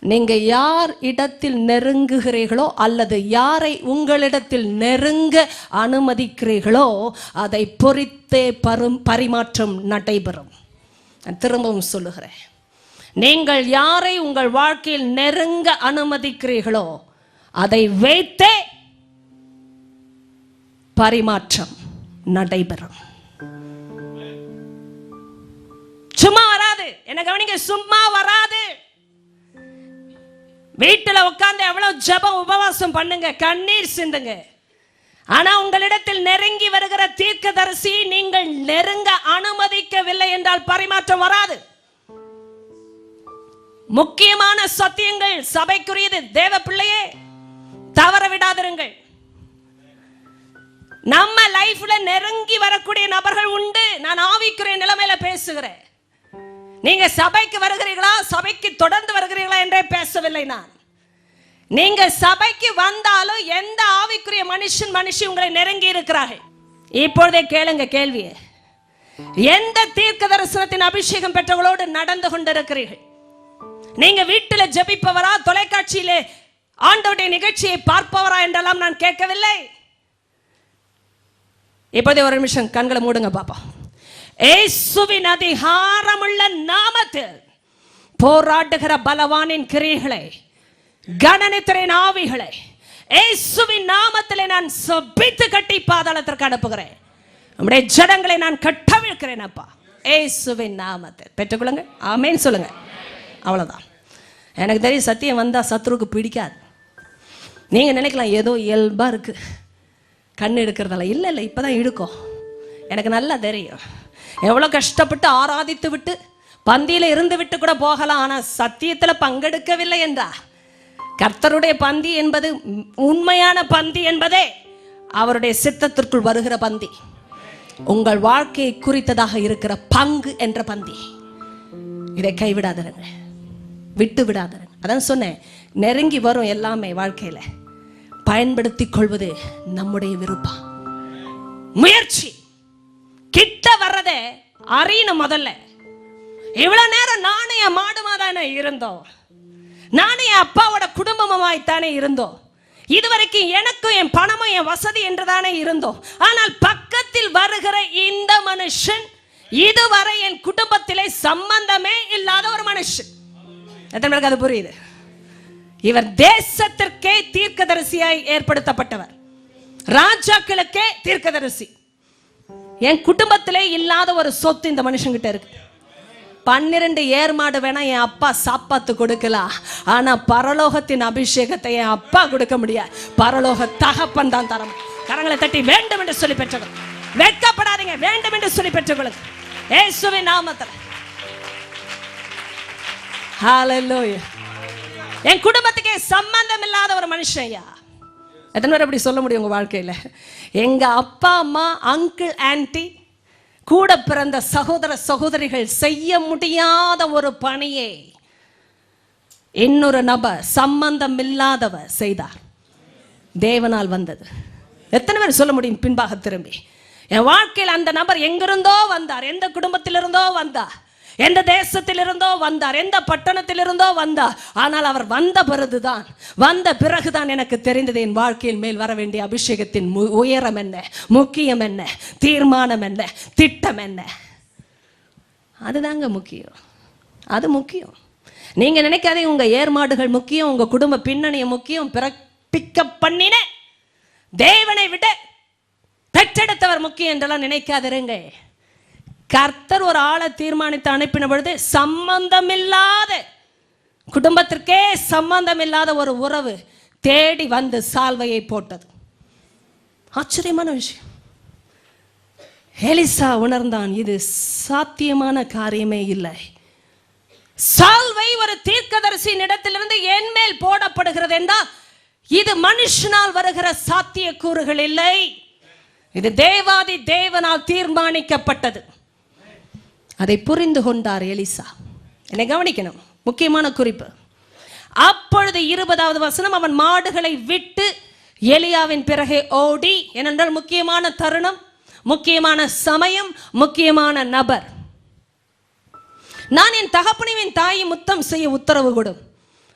நீங்க யார் இடத்தில் நெருங்குகிறீர்களோ அல்லது யாரை உங்களிடத்தில் நெருங்க அனுமதிக்கிறீர்களோ அதை பொறுத்தே பரிமாற்றம் நடைபெறும். நான் திரும்பவும் சொல்லுகிறேன், நீங்கள் யாரை உங்கள் வாழ்க்கையில் நெருங்க அனுமதிக்கிறீர்களோ அதை வைத்தே பரிமாற்றம் நடைபெறும். சும்மா வராது. என்ன கவனிங்க, சும்மா வராது. வீட்டுல உட்கார்ந்து எவ்வளவு ஜெபம் உபவாசம் பண்ணுங்க, கண்ணீர் சிந்துங்க. ஆனா உங்களிடத்தில் நெருங்கி வருகிற தீர்க்கதரிசி நீங்கள் நெருங்க அனுமதிக்கவில்லை என்றால் பரிமாற்றம் வராது. முக்கியமான சத்தியங்கள் சபைக்குரியது. தேவ பிள்ளையே, தவற விடாதிருங்கள். நம்ம லைஃப்ல நெருங்கி வரக்கூடிய நபர்கள் உண்டு. நான் ஆவிக்குரிய நிலைமையில பேசுகிறேன். நீங்க சபைக்கு வருகிறீர்களா, சபைக்கு தொடர்ந்து வருகிறீர்களா என்றே பேசவில்லை நான். நீங்க சபைக்கு வந்தாலும் எந்த ஆவிக்குரிய மனுஷி உங்களை நெருங்கி இருக்கிறார்கள்? இப்பொழுதே கேளுங்க கேள்வியை. எந்த தீர்க்க தரிசனத்தின் அபிஷேகம் பெற்றவங்களோடு நடந்து கொண்டிருக்கிறீர்கள்? நீங்க வீட்டில் ஜெபிப்பவரா, தொலைக்காட்சியிலே ஆண்டவருடைய நிகழ்ச்சியை பார்ப்பவரா என்றெல்லாம் நான் கேட்கவில்லை. இப்போதே ஒரு நிமிஷம் கண்களை மூடுங்க பாப்பா. இயேசுவின் அதிகாரமுள்ள நாமத்தில் போராடுகிற பலவானின் கிரியைகளை, கணனித்திரையின் ஆவிகளை இயேசுவின் நாமத்திலே நான் சபித்து கட்டி பாதாளத்திற்கு அனுப்புகிறேன். நம்முடைய ஜனங்களை நான் கட்டவிழ்க்கிறேன் அப்பா, இயேசுவின் நாமத்தில். பெற்றுக்கொள்ளுங்க. ஆமென் சொல்லுங்க. அவ்வளவுதான். எனக்கு தெரியும் சத்தியம் வந்தா சத்ருக்கு பிடிக்காது. நீங்க நினைக்கலாம் ஏதோ இயல்பா இருக்கு, கண் எடுக்கிறதால. இல்லை இல்லை, இப்பதான் இழுக்கும். எனக்கு நல்லா தெரியும். எவ்வளோ கஷ்டப்பட்டு ஆராதித்து விட்டு பந்தியில் இருந்து விட்டு கூட போகலாம். ஆனால் சத்தியத்தில் பங்கெடுக்கவில்லை என்றா, கர்த்தருடைய பந்தி என்பது உண்மையான பந்தி என்பதே அவருடைய சித்தத்திற்குள் வருகிற பந்தி. உங்கள் வாழ்க்கையை குறித்ததாக இருக்கிற பங்கு என்ற பந்தி. இதை கைவிடாதருங்க, விட்டு விடாதருங்க. அதான் சொன்னேன், நெருங்கி வரும் எல்லாமே வாழ்க்கையில பயன்படுத்திக் கொள்வது நம்முடைய விருப்பம். முயற்சி கிட்ட வர்றதே அறியணும். முதல்ல இவ்வளவு நேரம் நானே என் மாடுமாதானே இருந்தோம், நானே என் அப்பாவோட குடும்பமாய்த்தானே இருந்தோம். இதுவரைக்கும் எனக்கும் என் பணமும் என் வசதி என்றுதானே இருந்தோம். ஆனால் பக்கத்தில் வருகிற இந்த மனுஷன் இதுவரை என் குடும்பத்திலே சம்பந்தமே இல்லாத ஒரு மனுஷன். எத்தனை பேருக்கு அது புரியுது? இவர் தேசத்திற்கே தீர்க்கதரிசியாய் ஏற்படுத்தப்பட்டவர், ராஜாக்களுக்கே தீர்க்கதரிசி. என் குடும்பத்திலே இல்லாத ஒரு சொத்து இந்த மனுஷங்கிட்ட இருக்கு. 12 ஏர்மாடு வேணா என் அப்பா சாப்பாத்து கொடுக்கலாம், ஆனா பரலோகத்தின் அபிஷேகத்தை என் அப்பா கொடுக்க முடியாது. பரலோக தகப்பன் தான் தரம். கரங்களை தட்டி வேண்டும் என்று சொல்லி பெற்றுக்கொள். வெட்கப்படாதீங்க, வேண்டும் என்று சொல்லி பெற்றுக்கொள்ளுங்க இயேசுவின் நாமத்தில். ஹல்லேலூயா. என் குடும்பத்துக்கே சம்பந்தம் இல்லாத ஒரு மனுஷன் ஐயா. எத்தனை பேர் அப்படி சொல்ல முடியும் உங்க வாழ்க்கையில? எங்க அப்பா அம்மா, அங்கிள் ஆன்டி, கூட பிறந்த சகோதர சகோதரிகள் செய்ய முடியாத ஒரு பணியை இன்னொரு நபர் சம்பந்தம் இல்லாதவர் செய்தார். தேவனால் வந்தது. எத்தனை பேர் சொல்ல முடியும் பின்பாக திரும்பி? என் வாழ்க்கையில் அந்த நபர் எங்கிருந்தோ வந்தார், எந்த குடும்பத்திலிருந்தோ வந்தார், எந்த தேசத்திலிருந்தோ வந்தார், எந்த பட்டணத்திலிருந்தோ வந்தார். ஆனால் அவர் வந்த பிறகுதான் எனக்கு தெரிந்தது என் வாழ்க்கையின் மேல் வர வேண்டிய அபிஷேகத்தின் உயரம் என்ன, முக்கியம் என்ன, தீர்மானம் என்ன, திட்டம் என்ன. அதுதாங்க முக்கியம். அது முக்கியம். நீங்க நினைக்காதீங்க உங்க ஏர்மாடுகள் முக்கியம், உங்க குடும்ப பின்னணியை முக்கியம், பிறப்பிக்க பண்ணின தேவனை விட பெற்றெடுத்தவர் முக்கியம் என்றெல்லாம் நினைக்காதிருங்க. கர்த்தர் ஒரு ஆளை தீர்மானித்து அனுப்பின பொழுது சம்பந்தமில்லாத குடும்பத்திற்கே சம்பந்தமில்லாத ஒரு உறவு தேடி வந்து சால்வையை போட்டது. ஆச்சரியமான விஷயம். எலிசா உணர்ந்தான், இது சாத்தியமான காரியமே இல்லை. சால்வை ஒரு தீர்க்கதரிசியின் இடத்திலிருந்து என் மேல் போடப்படுகிறது என்றால் இது மனுஷனால் வருகிற சாத்திய கூறுகள் இல்லை, இது தேவாதி தேவனால் தீர்மானிக்கப்பட்டது. அதை புரிந்து கொண்டார் எலிசா. என்னை கவனிக்கணும், முக்கியமான குறிப்பு. அப்பொழுது 20வது வசனம், அவன் மாடுகளை விட்டு எலியாவின் பிறகே ஓடி. ஏனென்றால் முக்கியமான தருணம், முக்கியமான சமயம், முக்கியமான நபர். நான் என் தகப்பனையும் தாயை முத்தம் செய்ய உத்தரவு கொடும்,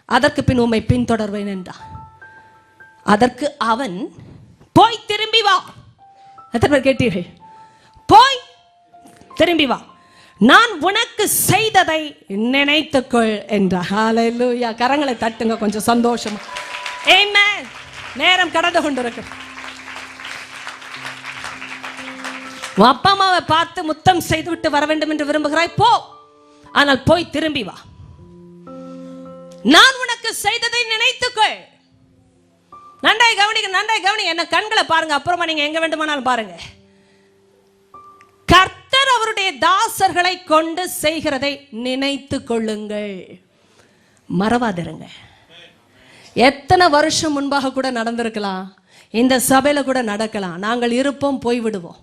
அதற்கு பின் உம்மை பின்தொடர்வேன் என்றான். அதற்கு அவன், போய் திரும்பி வா. எத்தனை பேர் கேட்டீர்கள்? போய் திரும்பி வா, நான் உனக்கு செய்ததை நினைத்துக்கொள் என்றார். ஹல்லேலூயா. கரங்களை தட்டுங்க கொஞ்சம் சந்தோஷமா. ஆமென். நேரம் கடந்து கொண்டிருக்கு. அப்பா அம்மாவை பார்த்து முத்தம் செய்து விட்டு வர வேண்டும் என்று விரும்புகிறாய், போ. ஆனால் போய் திரும்பி வா, நான் உனக்கு செய்ததை நினைத்துக்கொள். நன்றாய் கவனிங்க, நன்றாய் கவனிங்க. என்ன கண்களை பாருங்க, அப்புறமா நீங்க எங்க வேண்டுமானாலும் பாருங்க. கர்த்தர் அவருடைய தாசர்களை கொண்டு செய்கிறதை நினைத்து கொள்ளுங்கள், மறவாதிருங்க. எத்தனை வருஷம் முன்பாக கூட நடந்திருக்கலாம், இந்த சபையில கூட நடக்கலாம். நாங்கள் இருப்போம், போய்விடுவோம்,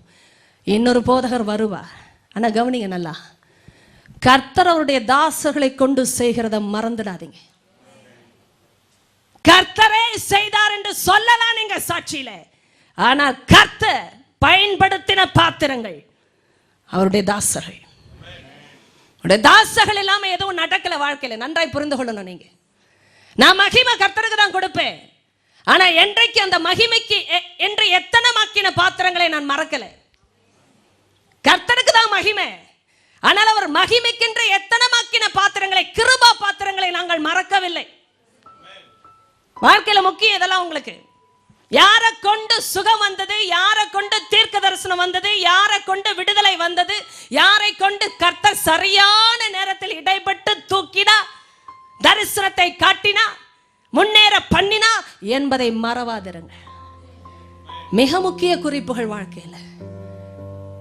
இன்னொரு போதகர் வருவார். ஆனா கவனிங்க நல்லா, கர்த்தர் அவருடைய தாசர்களை கொண்டு செய்கிறத மறந்துடாதீங்க. கர்த்தரே செய்தார் என்று சொல்லலாம் நீங்க சாட்சியில, ஆனால் கர்த்தர் பயன்படுத்தின பாத்திரங்கள் அவருடைய தாசர்கள். அவருடைய தாசர்கள் இல்லாம எதுவும் நடக்கல வாழ்க்கையில. நன்றாய் புரிந்து கொள்ளணும் நீங்க. நான் மகிமை கர்த்தருக்கு தான் கொடுப்பேன், ஆனா என்றைக்கு அந்த மகிமைக்கு என்று எத்தனமாக்கின பாத்திரங்களை நான் மறக்கல. கர்த்தருக்கு தான் மகிமை, ஆனால் அவர் மகிமைக்கென்று எத்தனமாக்கின பாத்திரங்களை, கிருபா பாத்திரங்களை நாங்கள் மறக்கவில்லை. வாழ்க்கையில முக்கியம் இதெல்லாம். உங்களுக்கு யாரை கொண்டு சுகம் வந்தது, யாரை கொண்டு தீர்க்க தரிசனம் வந்தது, யாரை கொண்டு விடுதலை வந்தது, யாரை கொண்டு கர்த்தர் சரியான நேரத்தில் இடைப்பட்டு தூக்கினா, தரிசனத்தை காட்டினா, முன்னேற பண்ணினா என்பதை மறவாதிருங்க. மிக முக்கிய குறிப்புகள் வாழ்க்கையில.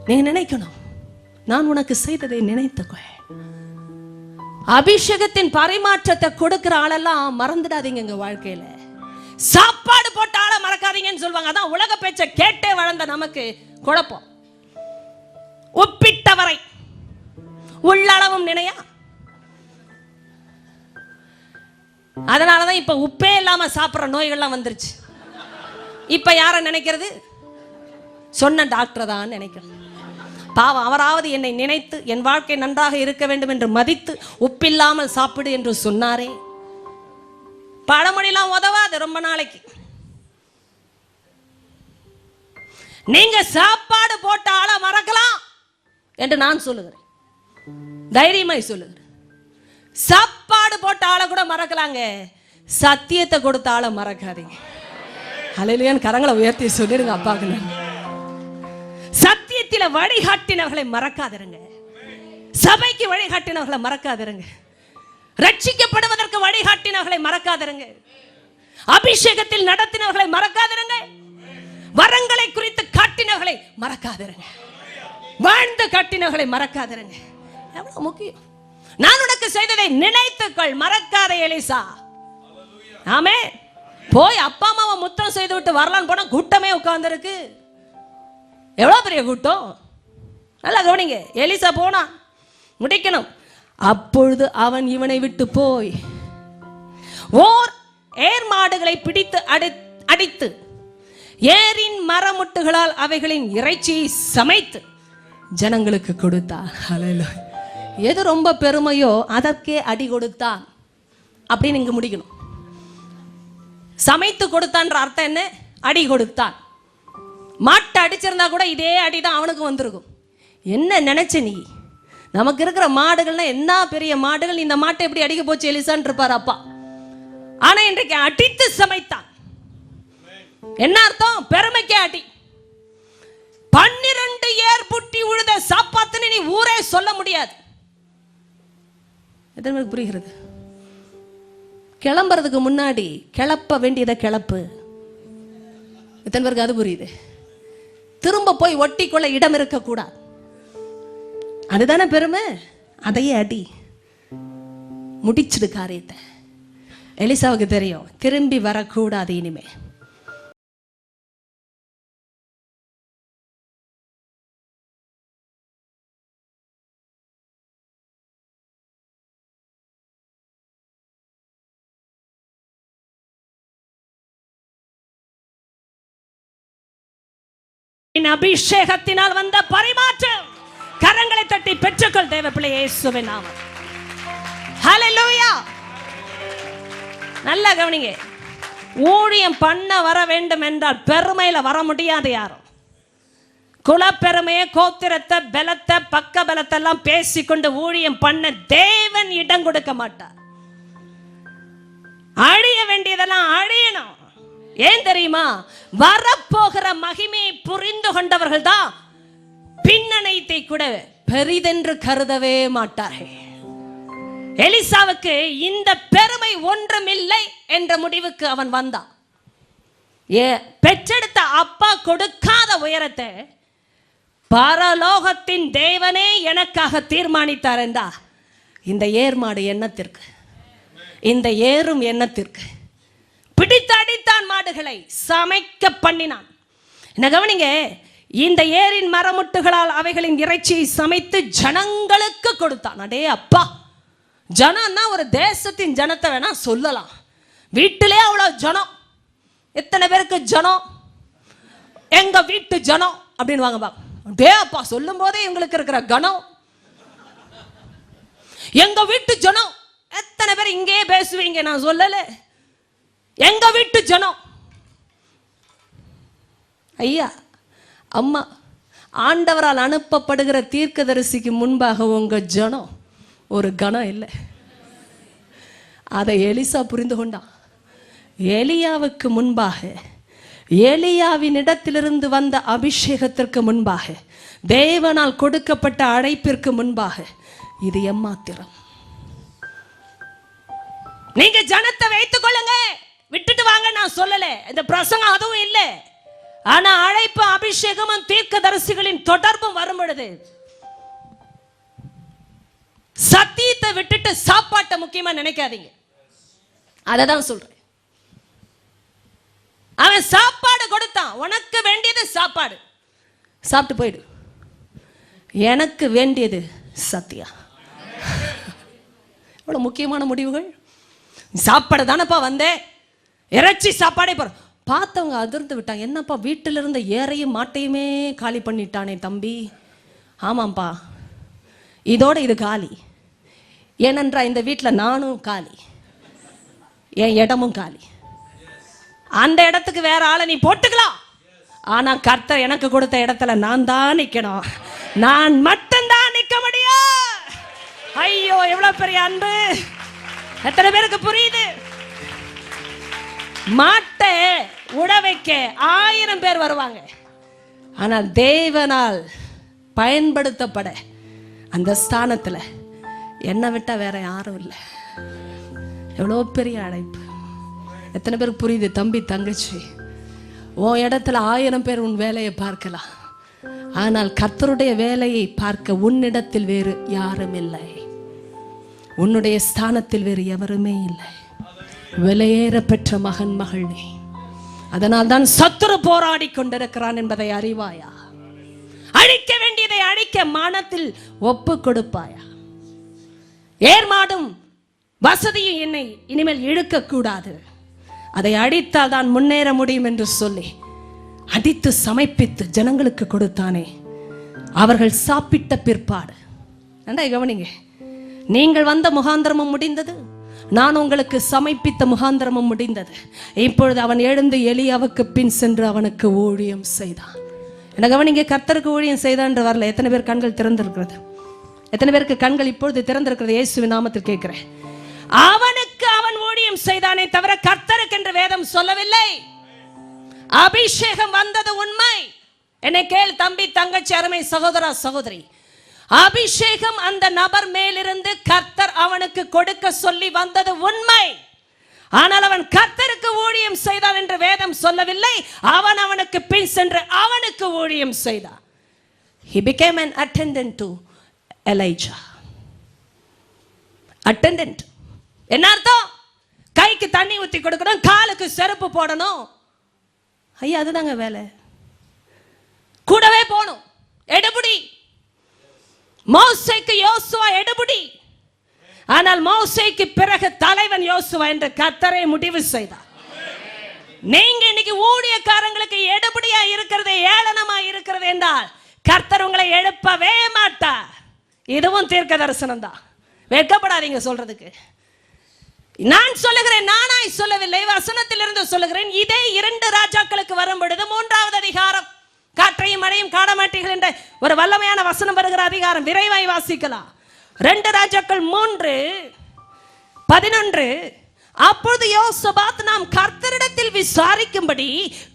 நீங்க நினைக்கணும், நான் உனக்கு செய்ததை நினைத்துக்கொள். அபிஷேகத்தின் பரிமாற்றத்தை கொடுக்கிற ஆளெல்லாம் மறந்துடாதீங்க. எங்க வாழ்க்கையில சாப்பாடு போட்ட ஆளை மறக்காதீங்கன்னு சொல்லுவாங்க. அதான் உலக பேச்சை கேட்டே வளர்ந்த நமக்கு குழப்பம். உப்பிட்டவரை உள்ளளவும் நினையா. அதனாலதான் இப்ப உப்பே இல்லாம சாப்பிடுற நோய்கள்லாம் வந்துருச்சு. இப்ப யார நினைக்கிறது? சொன்ன டாக்டர் தான் நினைக்கிறது. பாவம், அவராவது என்னை நினைத்து என் வாழ்க்கை நன்றாக இருக்க வேண்டும் என்று மதித்து உப்பில்லாமல் சாப்பிடு என்று சொன்னாரே. பழமொழிலாம் உதவாது ரொம்ப நாளைக்கு. நீங்க சாப்பாடு போட்ட ஆளை மறக்கலாம் என்று நான் சொல்லுகிறேன், தைரியமாய் சொல்லுகிறேன். சாப்பாடு போட்ட ஆளை கூட மறக்கலாங்க, சத்தியத்தை கொடுத்த ஆளை மறக்காதீங்க. ஹல்லேலூயா. கரங்களை உயர்த்தி சொல்லிருங்க அப்பாக்கு. சத்தியத்தில வழிகாட்டினவர்களை மறக்காதிருங்க, சபைக்கு வழிகாட்டினவர்களை மறக்காதிருங்க, ரட்சிக்கப்படுவதற்கு வழிகாட்டினவர்களை மறக்காதிருங்க, அபிஷேகத்தில் நடத்தினவர்களை மறக்காதிருங்க, வரங்களை குறித்து காட்டினவர்களை மறக்காதிருங்க, வாழ்ந்து காட்டினவர்களை மறக்காதிருங்க. எவ்வளவு முக்கியம். நான் உனக்கு செய்ததை நினைத்துக்கள், மறக்காத எலிசா. ஆமே. போய் அப்பா அம்மாவை முத்தம் செய்து விட்டு வரலான்னு போனா கூட்டமே உட்கார்ந்து இருக்கு. எவ்வளவு பெரிய கூட்டம். நல்லா கவனிங்க. எலிசா போனா முடிக்கணும். அப்பொழுது அவன் இவனை விட்டு போய் ஓர் ஏர் மாடுகளை பிடித்து அடித்து ஏரின் மரமுட்டுகளால் அவைகளின் இறைச்சியை சமைத்து ஜனங்களுக்கு கொடுத்தார். ஹல்லேலூயா. எது ரொம்ப பெருமையோ அதற்கே அடி கொடுத்தான் அப்படின்னு இங்க முடிக்கணும். சமைத்து கொடுத்தான்ற அர்த்தம் என்ன? அடி கொடுத்தான். மாட்டை அடிச்சிருந்தா கூட இதே அடிதான் அவனுக்கு வந்திருக்கும். என்ன நினைச்ச நீ? நமக்கு இருக்கிற மாடுகள்னா என்ன பெரிய மாடுகள், இந்த மாட்டை எப்படி அடிக்க போச்சு எலிசான் இருப்பார் அப்பா. ஆனா இன்றைக்கு அடித்து சமைத்தான். என்ன அர்த்தம்? பெருமைக்கே அடி. 12 ஏர் புட்டி உழுத சாப்பாத்துன்னு நீ ஊரே சொல்ல முடியாது. எத்தனை புரிகிறது? கிளம்புறதுக்கு முன்னாடி கிளப்ப வேண்டியதை கிளப்பு. எத்தனை பேருக்கு அது புரியுது? திரும்ப போய் ஒட்டிக்கொள்ள இடம் இருக்கக்கூடாது. அதுதானே பெருமை. அதையே அடி, முடிச்சிடு காரியத்தை. எலிசாவுக்கு தெரியும் திரும்பி வரக்கூடாது இனிமே. அபிஷேகத்தினால் வந்த பரிமாற்றம். கரங்களை தட்டி பெற்றுக்கொள் தேவ பிள்ளையே, இயேசுவின் நாமம். ஹல்லேலூயா. நல்லா கவனிங்க. ஊழியம் பண்ண வர வேண்டும் என்றால் பெருமையில வர முடியாது யாரும். குலப்பெருமையை, கோத்திரத்தை, பலத்தை, பக்க பலத்தை எல்லாம் பேசிக்கொண்டு ஊழியம் பண்ண தேவன் இடம் கொடுக்க மாட்டார். அழிய வேண்டியதெல்லாம் அழியணும். ஏன் தெரியுமா? வரப்போகிற மகிமையை புரிந்து கொண்டவர்கள் தான் பின்னணைத்தை கூட பெரிதென்று கருதவே மாட்டார்கள். எலிசாவுக்கு இந்த பெருமை ஒன்றுமில்லை என்ற முடிவுக்கு அவன் வந்தான். பெற்றெடுத்த அப்பா கொடுக்காத உயரத்தை பரலோகத்தின் தேவனே எனக்காக தீர்மானித்தார் என்றா இந்த ஏர்மாடு எண்ணத்திற்கு, இந்த ஏறும் எண்ணத்திற்கு பிடித்து அடித்தான். மாடுகளை சமைக்க பண்ணினான். என்ன கவனிங்க, இந்த ஏரின் மரமுட்டுகளால் அவைகளின் இறைச்சியை சமைத்து ஜனங்களுக்கு கொடுத்தான். அடே அப்பா, ஜனம்னா ஒரு தேசத்தின் ஜனத்தை வேணா சொல்லலாம். வீட்டிலே அவ்வளவு ஜனம். எத்தனை பேருக்கு ஜனம்? எங்க வீட்டு ஜனம் அப்படின்னு வாங்க. டே அப்பா சொல்லும் போதே இவங்களுக்கு இருக்கிற கணம். எங்க வீட்டு ஜனம். எத்தனை பேர் இங்கே பேசுவீங்க? நான் சொல்லல. எங்க வீட்டு ஜனம். ஐயா அம்மா, ஆண்டவரால் அனுப்பப்படுகிற தீர்க்கதரிசிக்கு முன்பாக உங்க ஜனம் ஒரு கணம் இல்லை. அதை எலிசா புரிந்து கொண்டான். எலியாவுக்கு முன்பாக, எலியாவின் இடத்திலிருந்து வந்த அபிஷேகத்திற்கு முன்பாக, தேவனால் கொடுக்கப்பட்ட அழைப்பிற்கு முன்பாக இது எம்மாத்திரம். நீங்க ஜனத்தை வைத்துக் கொள்ளுங்க, விட்டுட்டு வாங்க நான் சொல்லல. இந்த பிரசங்கம் அதுவும் இல்லை. ஆனா அழைப்பு, அபிஷேகமும் தீர்க்கதரிசிகளின் தொடர்பும் வரும் பொழுது சத்தியத்தை விட்டுட்டு சாப்பாட்டை முக்கியமா நினைக்காதீங்க. அததான் சொல்றேன். அவன் சாப்பாடு கொடுத்தான். உனக்கு வேண்டியது சாப்பாடு, சாப்பிட்டு போயிடு. எனக்கு வேண்டியது சத்தியம். இவ்வளவு முக்கியமான முடிவுகள். சாப்பாடு தானப்பா வந்தேன், இறைச்சி சாப்பாடே போற. பார்த்தவங்க அதிர்ந்து விட்டாங்க. என்னப்பா வீட்டில் இருந்த ஏறையும் மாட்டையுமே காலி பண்ணிட்டானே தம்பி. ஆமாம்ப்பா, இதோட இது காலி. ஏனென்றா இந்த வீட்டில் நானும் காலி, என் இடமும் காலி. அந்த இடத்துக்கு வேற ஆளை நீ போட்டுக்கலாம். ஆனா கர்த்தர் எனக்கு கொடுத்த இடத்துல நான் தான் நிக்கணும். நான் மட்டும்தான் நிக்க முடியும். ஐயோ எவ்வளவு பெரிய அன்பு! எத்தனை பேருக்கு புரியுது? மாட்டை உட வைக்க 1000 பேர் வருவாங்க. ஆனால் தேவனால் பயன்படுத்தப்பட அந்த ஸ்தானத்துல என்னை விட்டா வேற யாரும் இல்லை. எவ்வளோ பெரிய அழைப்பு! எத்தனை பேருக்கு புரியுது? தம்பி தங்கச்சி, உன் இடத்துல 1000 பேர் உன் வேலையை பார்க்கலாம். ஆனால் கர்த்தருடைய வேலையை பார்க்க உன்னிடத்தில் வேறு யாரும் இல்லை. உன்னுடைய ஸ்தானத்தில் வேறு எவருமே இல்லை. விலையேற பெற்ற மகன் மகள் நீ. அதனால் தான் சத்துரு போராடி கொண்டிருக்கிறான் என்பதை அறிவாயா? அழிக்க வேண்டியதை அழிக்க மனத்தில் ஒப்பு கொடுப்பாயா? ஏர்மாடும் வசதியும் என்னை இனிமேல் இழுக்கக்கூடாது, அதை அடித்தால் தான் முன்னேற முடியும் என்று சொல்லி அடித்து சமைப்பித்து ஜனங்களுக்கு கொடுத்தானே. அவர்கள் சாப்பிட்ட பிற்பாடு, கவனிங்க, நீங்கள் வந்த முகாந்திரமும் முடிந்தது, நான் உங்களுக்கு சமைப்பித்த முகாந்திரமும் முடிந்தது. இப்பொழுது அவன் எழுந்து எலியாவுக்கு பின் சென்று அவனுக்கு ஊழியம் செய்தான். என்ன கவனிங்க, கர்த்தருக்கு ஊழியம் செய்தான் என்று வரல. எத்தனை பேர் கண்கள் திறந்திருக்கிறது? எத்தனை பேருக்கு கண்கள் இப்பொழுது திறந்திருக்கிறது? இயேசுவின் நாமத்தில் கேட்கிறேன். அவனுக்கு அவன் ஊழியம் செய்தானே தவிர கர்த்தருக்கு என்று வேதம் சொல்லவில்லை. அபிஷேகம் வந்தது உண்மை. என்னை கேள் தம்பி, தங்கச்சி, அருமை சகோதரா, சகோதரி, அபிஷேகம் அந்த நபர் மேலிருந்து கர்த்தர் அவனுக்கு கொடுக்க சொல்லி வந்தது உண்மை. ஆனால் அவன் கர்த்தருக்கு ஊழியம் செய்தான் என்று வேதம் சொல்லவில்லை. அவன் அவனுக்கு பின் சென்று அவனுக்கு ஊழியம் செய்தான். He became an attendant to Elijah. attendant என்ன அர்த்தம்? கைக்கு தண்ணி ஊத்தி கொடுக்கணும், காலுக்கு செருப்பு போடணும். ஐயா, அதுதாங்க வேலை. கூடவே போகணும். எடுபடி. மோசேக்கு யோசுவா எடுபடி. ஆனால் மோசேக்கு பிறகு தலைவன் யோசுவா என்று கர்த்தரை முடிவு செய்தார். நீங்க இன்னைக்கு ஊழியக்காரங்களுக்கு எடுபடியா இருக்கிறது, ஏளனமா இருக்கிறது என்றால் கர்த்தர் உங்களை எழுப்பவே மாட்டார். இதுவும் தீர்க்க தரிசனம் தான். வெட்கப்படாதீங்க சொல்றதுக்கு. நான் சொல்லுகிறேன், நானாய் சொல்லவில்லை, வசனத்திலிருந்து சொல்லுகிறேன். இதே 2 ராஜாக்களுக்கு வரும் பொழுது 3வது அதிகாரம், காற்றையும் மழையும் காணமாட்டீர்கள் என்ற ஒரு வல்லமையான வசனம் வருகிற அதிகாரம், விரைவாய் வாசிக்கலாம். 2 ராஜாக்கள் 3:11. அப்பொழுது யோசபாத், நாம் கர்த்தரிடத்தில் விசாரிக்கும்படி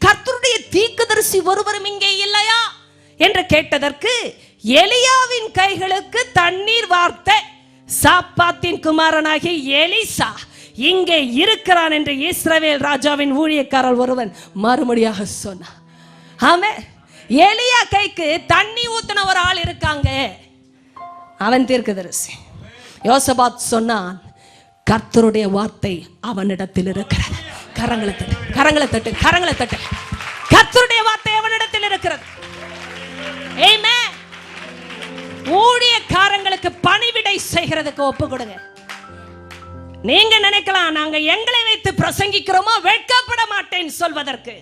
கர்த்தருடைய தீர்க்கதரிசி ஒருவரும் இங்கே இல்லையா என்று கேட்டதற்கு, எலியாவின் கைகளுக்கு தண்ணீர் வார்த்த சாப்பாத்தின் குமாரனாகிய எலிசா இங்கே இருக்கிறான் என்று இஸ்ரவேல் ராஜாவின் ஊழியக்காரர் ஒருவன் மறுமொழியாக சொன்னான். ஆமென். எலியா கைக்கு தண்ணி ஊத்தின ஒரு ஆள் இருக்காங்க, அவன் தீர்க்கதரிசி. யோசபாத் சொன்னான், கர்த்தருடைய வார்த்தை அவனிடத்தில் இருக்கிறது. கரங்களை தட்டு, கரங்களை தட்டு, கரங்களை தட்டு. கர்த்தருடைய வார்த்தை அவனிடத்தில் இருக்கிறது. ஆமென். ஊழியக்காரங்களுக்கு பணிவிடை செய்கிறதுக்கு ஒப்பு கொடுங்க. நீங்க நினைக்கலாம் நாங்க எங்களை வைத்து பிரசங்கிக்கிறோமோ, வெட்கப்பட மாட்டேன் சொல்வதற்கு.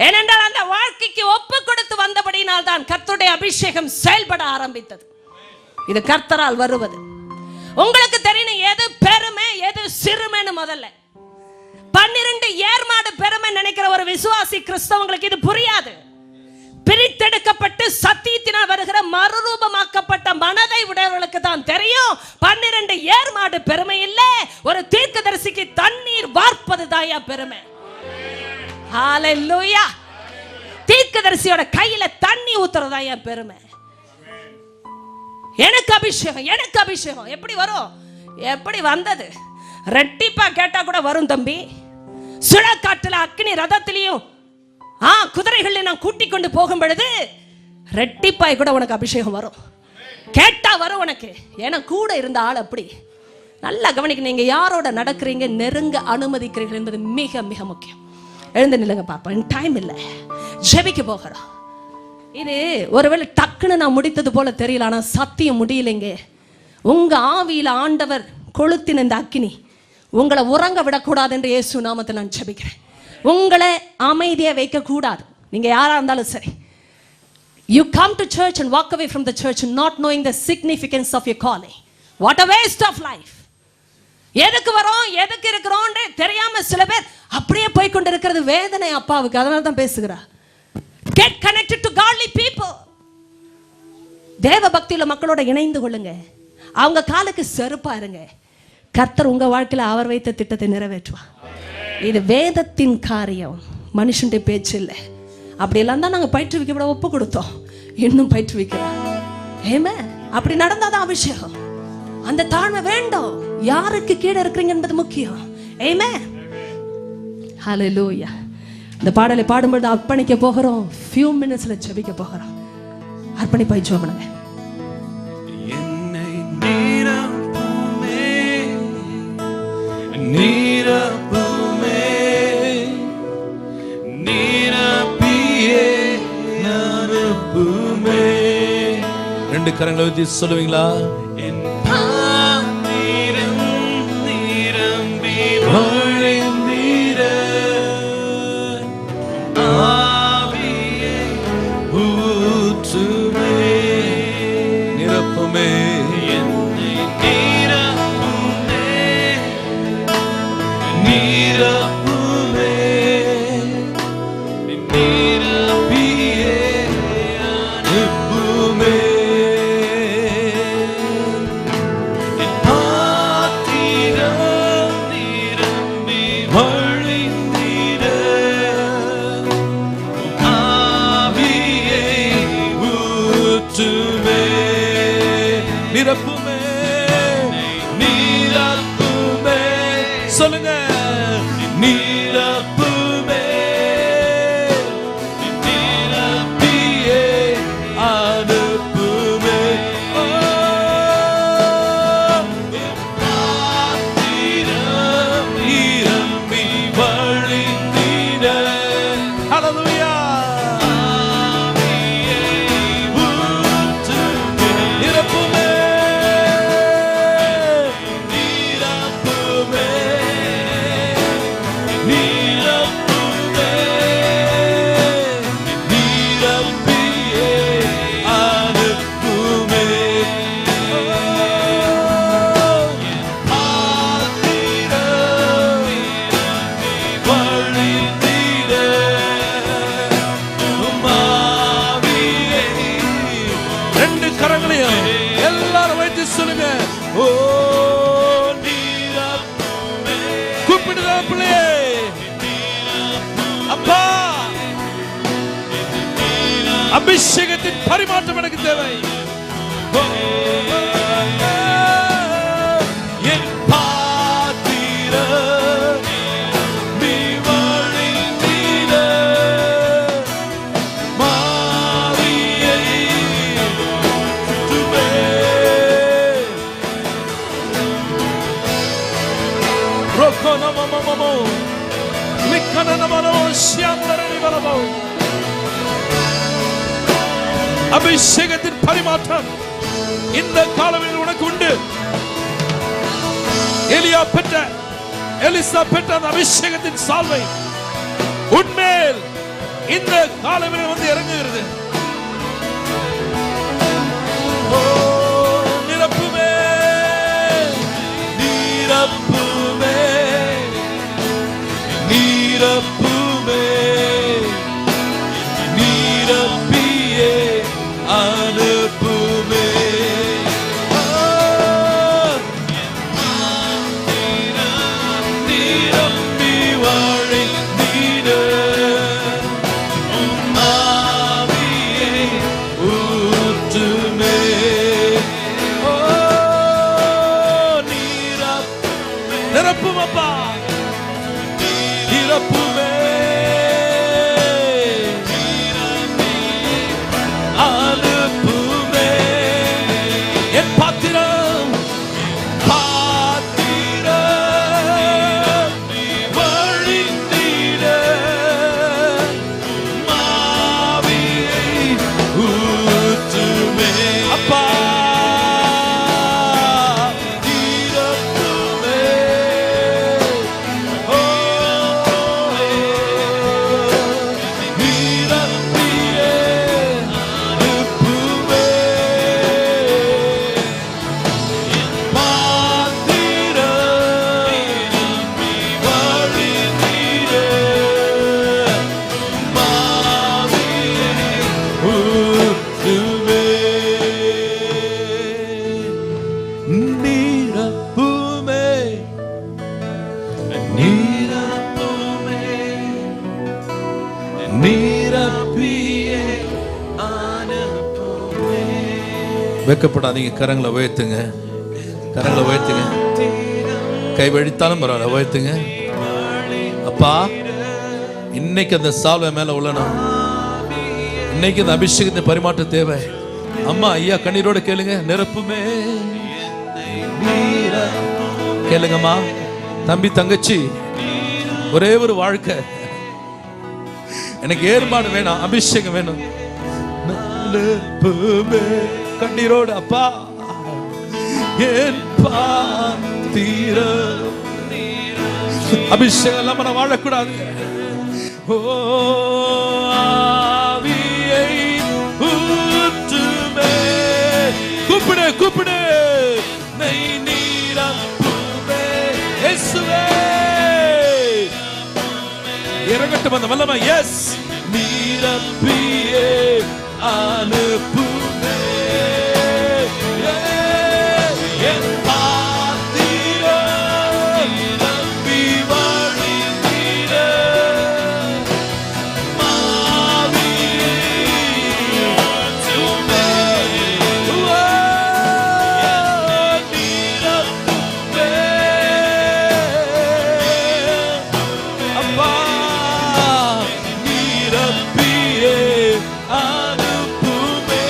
ஏனென்றால் அந்த வாழ்க்கைக்கு ஒப்பு கொடுத்து வந்தபடியினால் தான் கர்த்தருடைய அபிஷேகம் செயல்பட ஆரம்பித்தது. இது கர்த்தரால் வருவது. உங்களுக்கு தெரியணும் எது பெருமை எது சிறுமைன்னு. முதல்ல 12 ஏர்மாடு பெருமை நினைக்கிற ஒரு விசுவாசி கிறிஸ்தவங்களுக்கு இது புரியாது. பிரித்தெடுக்கப்பட்டு சத்தியத்தினால் வருகிற மறுரூபமாக்கப்பட்ட மனதை உடையவர்களுக்கு தான் தெரியும் 12 ஏர்மாடு பெருமை இல்ல, ஒரு தீர்க்கதரிசிக்கு தண்ணீர் வார்ப்பது தாயா பெருமை. ஹalleluya. தீர்க்கதரிசியோட கையில தண்ணி ஊத்துறதா என் பெருமை. எனக்கு அபிஷேகம், எனக்கு அபிஷேகம் எப்படி வரும்? எப்படி வந்தது? ரெட்டிப்பா கேட்டா கூட வரும் தம்பி. சுழக்காட்டுல அக்னி ரதத்திலையும் குதிரைகளை நான் கூட்டிக் கொண்டு போகும் பொழுது ரெட்டிப்பாய் கூட உனக்கு அபிஷேகம் வரும். கேட்டா வரும் உனக்கு. ஏன்னா கூட இருந்த ஆள் அப்படி. நல்லா கவனிக்க, நீங்க யாரோட நடக்கிறீங்க, நெருங்க அனுமதிக்கிறீர்கள் என்பது மிக மிக முக்கியம். எழுந்து நில்லுங்க பாப்போம், டைம் இல்லை, ஜெபிக்க போகிறோம். இது ஒருவேளை டக்குன்னு நான் முடித்தது போல தெரியல, ஆனா சத்தியம் முடியலைங்க. உங்க ஆவியில ஆண்டவர் கொளுத்தின இந்த அக்கினி உங்களை உறங்க விடக்கூடாது என்று இயேசு நாமத்தை நான் ஜெபிக்கிறேன். உங்களை அமைதியா வைக்க கூடாது. நீங்க யாரா இருந்தாலும் சரி, you come to church and walk away from the church not knowing the significance of your calling. What a waste of life. எதுக்கு வரோம், எதுக்கு இருக்கிறோம் தெரியாம சில பேர் அப்படியே போய் கொண்டு இருக்கிறது வேதனை அப்பாவுக்கு. அதனால தான் பேசுகிறா. Get connected to godly people. தேவ பக்தியுள்ள மக்களோட இணைந்து கொள்ளுங்க. அவங்க காலுக்கு செருப்பா இருங்க. கர்த்தர் உங்க வாழ்க்கையில அவர் வைத்த திட்டத்தை நிறைவேற்றுவார். இது வேதத்தின் காரியம், மனுஷனுடைய பேச்சு இல்லை. அப்படியெல்லாம் தான் நாங்கள் பயிற்றுவிக்கப்பட ஒப்பு கொடுத்தோம், இன்னும் பயிற்றுவிக்கிறோம். ஏமே அப்படி நடந்தாதான் அபிஷேகம். அந்த தாழ்மை வேண்டும். யாருக்கு கீழே இருக்கிறீங்க என்பது முக்கியம். ஏமே ஹல்லேலூயா. இந்த பாடலை பாடும்போது அர்ப்பணிக்க போகிறோம். few minutesல ஜெபிக்க போகிறோம். அர்ப்பணிப்பாய் ஜெபம் பண்ணுங்க. நீரப்புமே நீரப்பியே நரப்புமே. 2 கரங்களை ஊத்தி சொல்லுவீங்களா? என் பாத்திரம் நிரப்புமே நிரப்பியே அனுப்புமே என் பாத்திரம் நிரம்பி வழிந்திட ஆவியை ஊற்றுமே நிரப்புமே நிரப்புமே சொல்லுங்க நிரப்புமே நிரப்பியே அனுப்புமே பாத்திரம் நிரம்பி வழிந்திட ஹல்லேலூயா நிரப்புமே நிரப்புமே நிரப்புமே நிரப்பியே அனுப்புமே பாத்திரம் வழிந்திட உம்மாவியை ரெண்டு கரங்களையும் எல்லாரும் வைத்து சொல்லுங்க ஓ நிரப்புமே கூப்பிடுதா பிள்ளையே அப்பா அபிஷேகத்தின் பரிமாற்றம் எனக்கு தேவை ஓ, என் பாத்திரம் நீ வழிந்திட மாவியை ஊற்றுமே. ரொக்கனமமமமோ, லிக்கனனமனோ, ஷியாந்தரனிவரமோ. அபிஷேகத்தின் பரிமாற்றம் இந்த காலத்தில் உனக்கு உண்டு. எலியா பெற்ற எலிசா பெற்ற அந்த அபிஷேகத்தின் சால்வை உன்மேல் இந்த காலத்தில் வந்து இறங்குகிறது. ஓ, நிரப்புமே நிரப்புமே நிரப்புமே நிரப்பியே அனுப்புமே. நிரம்பி வழிந்திட ஆவியை ஊற்றுமே. ஓ, நிரப்பும் அப்பா நிரப்புமே அனுப்புமே. என் பாத்திரம் பாத்திரம் வழிந்திட மாவியை ஊற்றுமே. அப்பா நிரப்புமே. ஓ, நிரப்பியே அனுப்புமே. வெக்கப்படாதீங்க. கரங்களை உயர்த்துங்க, கரங்களை உயர்த்துங்க. கை வழித்தாலும் பரவாயில்ல, உயர்த்துங்க. அப்பா, இன்னைக்கு அந்த சால்வை மேல உள்ளணும். இன்னைக்கு அந்த அபிஷேகத்தை பரிமாற்ற தேவை. அம்மா ஐயா கண்ணீரோட கேளுங்க. நிரப்புமே கேளுங்கம்மா. தம்பி தங்கச்சி, ஒரே ஒரு வாழ்க்கை, எனக்கு ஏற்பாடு வேணும், அபிஷேகம் வேணும். நிரப்புமே கண்ணீரோடு. அப்பா என் பாத்திரம் அபிஷேகம் இல்லாம நான் வாழக்கூடாது. ஓ, ஆவியை ஊற்றுமே. கூப்பிடு கூப்பிடு. நெய் நிரப்புமே இயேசுவே. இறங்கட்டும் அந்த வல்லமை. எஸ், நிரப்பியே அனுப்புமே என் பாத்திரம் நிரம்பி வழிந்திட மாவியே நிரப்புமே அப்பா நிரப்பியே அனுப்புமே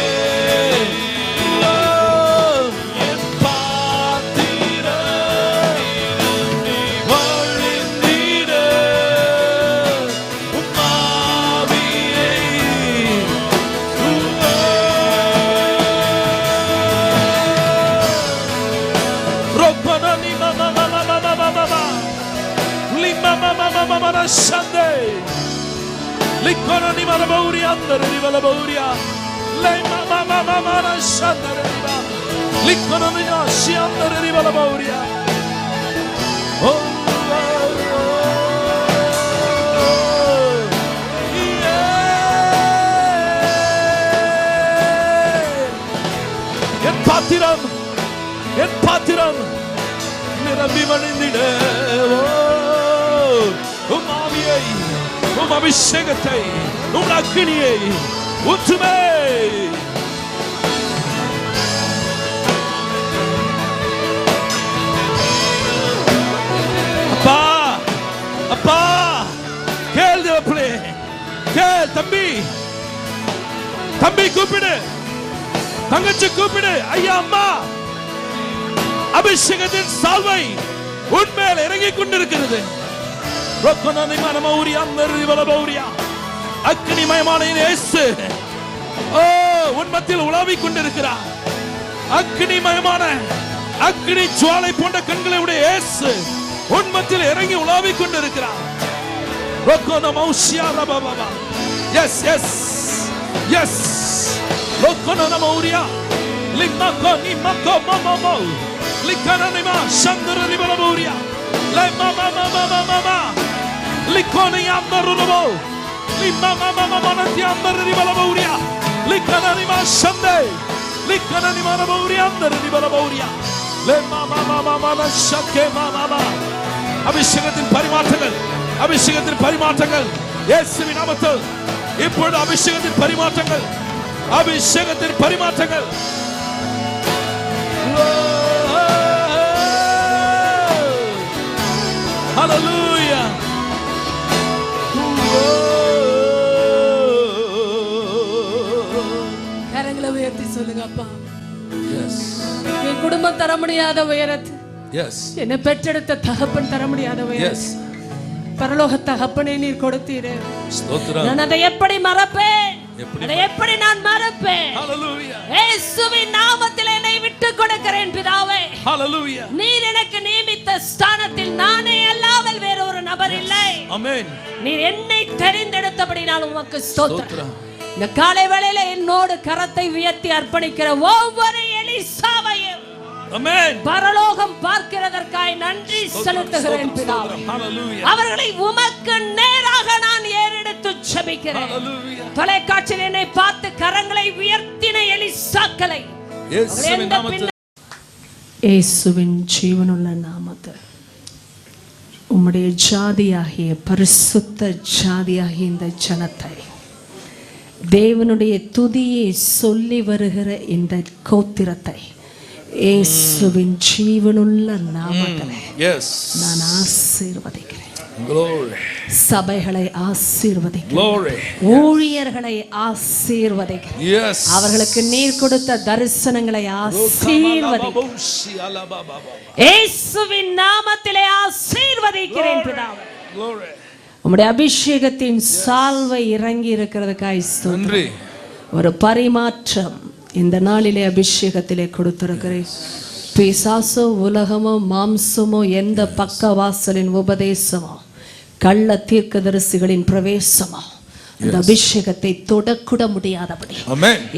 என் பாத்திரம் வழிந்திட மாவியை ரொப்பனி மம மம மம மம லிம மம மம மம சந்தே லிக்கோனி மம பௌரியா அந்தரி வல பௌரியா லை மம மம மம சந்தரி வா லிக்கோனி யாசி அந்தரி வல பௌரியா ஓ என் பாத்திரம் நிரம்பி வழிந்திட உம் ஆவியை உம் அபிஷேகத்தை உம் அக்கினியை ஊற்றுமே. அப்பா அப்பா கேள் தேவப்பிள்ளை கேள். தம்பி தம்பி கூப்பிடு, தங்கச்சி கூப்பிடு, ஐயா அம்மா அபிஷேகத்தின் சால்வை உன்மேல் இறங்கிக் கொண்டிருக்கிறது. அக்னிமயமான இயேசு உன் மத்தியில் உலாவிக் கொண்டிருக்கிறார். அக்னிமயமான அக்னி ஜுவாலை போன்ற கண்களை உடைய இயேசு உன் மத்தியில் இறங்கி உலாவிக் கொண்டிருக்கிறார். எஸ் எஸ் எஸ் லிமகோ நிமகோ மமமோ லிக்கனனிமா சந்தரனி பலபூரியா லை மம மம மம லிக்கோனி அந்தருனோ லிமம மம மனதி அந்தரனி பலபூரியா லிக்கனனிமா சந்தே லிக்கனனி மனபூரியா அந்தரனி பலபூரியா லை மம மம மம சக்கே மம. அபிஷேகத்தின் பரிமாற்றங்கள், அபிஷேகத்தின் பரிமாற்றங்கள் இயேசுவின் நாமத்தில் இப்பொழுது அபிஷேகத்தின் பரிமாற்றங்கள், அபிஷேகத்தின் பரிமாற்றங்கள். Hallelujah. கரங்களை உயர்த்தி சொல்லுங்க அப்பா. Yes. என் குடும்பம் தர முடியாத உயரத்து. Yes. என்னை பெற்றெடுத்த தகப்பன் தர முடியாத உயரத்து. பரலோக தகப்பனை நீர் கொடுத்தீரே. ஸ்தோத்திரம். நான் அதை எப்படி மறப்பேன்? அதை எப்படி நான் மறப்பேன்? Hallelujah. இயேசுவின் நாமத்தில் என்னை விட்டு கொடுக்கிறேன் பிதாவே. Hallelujah. நீர் எனக்கு நியமித்த ஸ்தானத்தில் நானே அல்லாமல் வேற ஒரு நபர் இல்லை. ஆமென். நீர் என்னை தெரிந்தெடுத்தபடியால் உமக்கு ஸ்தோத்திரம். இந்த காலை வேளையில என்னோடு கரத்தை உயர்த்தி அர்ப்பணிக்கிற ஒவ்வொரு எலிசாவையும் ஆமென் பரலோகம் பார்க்கிறதற்காய் நன்றி செலுத்துகிறேன் பிதாவே. அவர்களை உமக்கு நேராக நான் ஏறெடுத்து ஜெபிக்கிறேன். தொலைக்காட்சியில் என்னை பார்த்து கரங்களை உயர்த்தின எலிசாக்களை இயேசுவின் ஜீவனுள்ள நாமத்தில் உம்முடைய ஜாதியாகிய பரிசுத்த ஜாதியாகிய இந்த ஜனத்தை தேவனுடைய துதியை சொல்லி வருகிற இந்த கோத்திரத்தை இயேசுவின் ஜீவனுள்ள நாமத்திலே நான் ஆசீர்வதிக்கிறேன். சபைகளை ஆசீர்வதிக்கிறேன், ஊழியர்களை ஆசீர்வதிக்கிறேன், அவர்களுக்கு நீர் கொடுத்த தரிசனங்களை ஆசீர்வதிக்கிறேன். இயேசுவின் நாமத்திலே ஆசீர்வதிக்கிறேன் பிதாவே. உம்முடைய அபிஷேகத்தின் சால்வை இறங்கி இருக்கிறதுக்காய் ஸ்தோத்திரம். ஒரு பரிமாற்றம் இந்த நாளிலே அபிஷேகத்திலே கொடுத்திருக்கிறேன். பிசாசோ உலகமோ மாம்சமோ எந்த பக்க வாசலின் உபதேசமோ கள்ள தீர்க்கதரிசிகளின் பிரவேசமோ அந்த அபிஷேகத்தை தொடக்கூட முடியாதபடி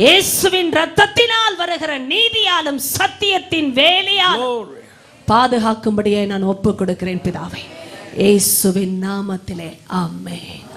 இயேசுவின் இரத்தத்தினால் வருகிற நீதியாலும் சத்தியத்தின் வேலையால் பாதுகாக்கும்படியே நான் ஒப்பு கொடுக்கிறேன் பிதாவே, இயேசுவின் நாமத்திலே ஆமென்.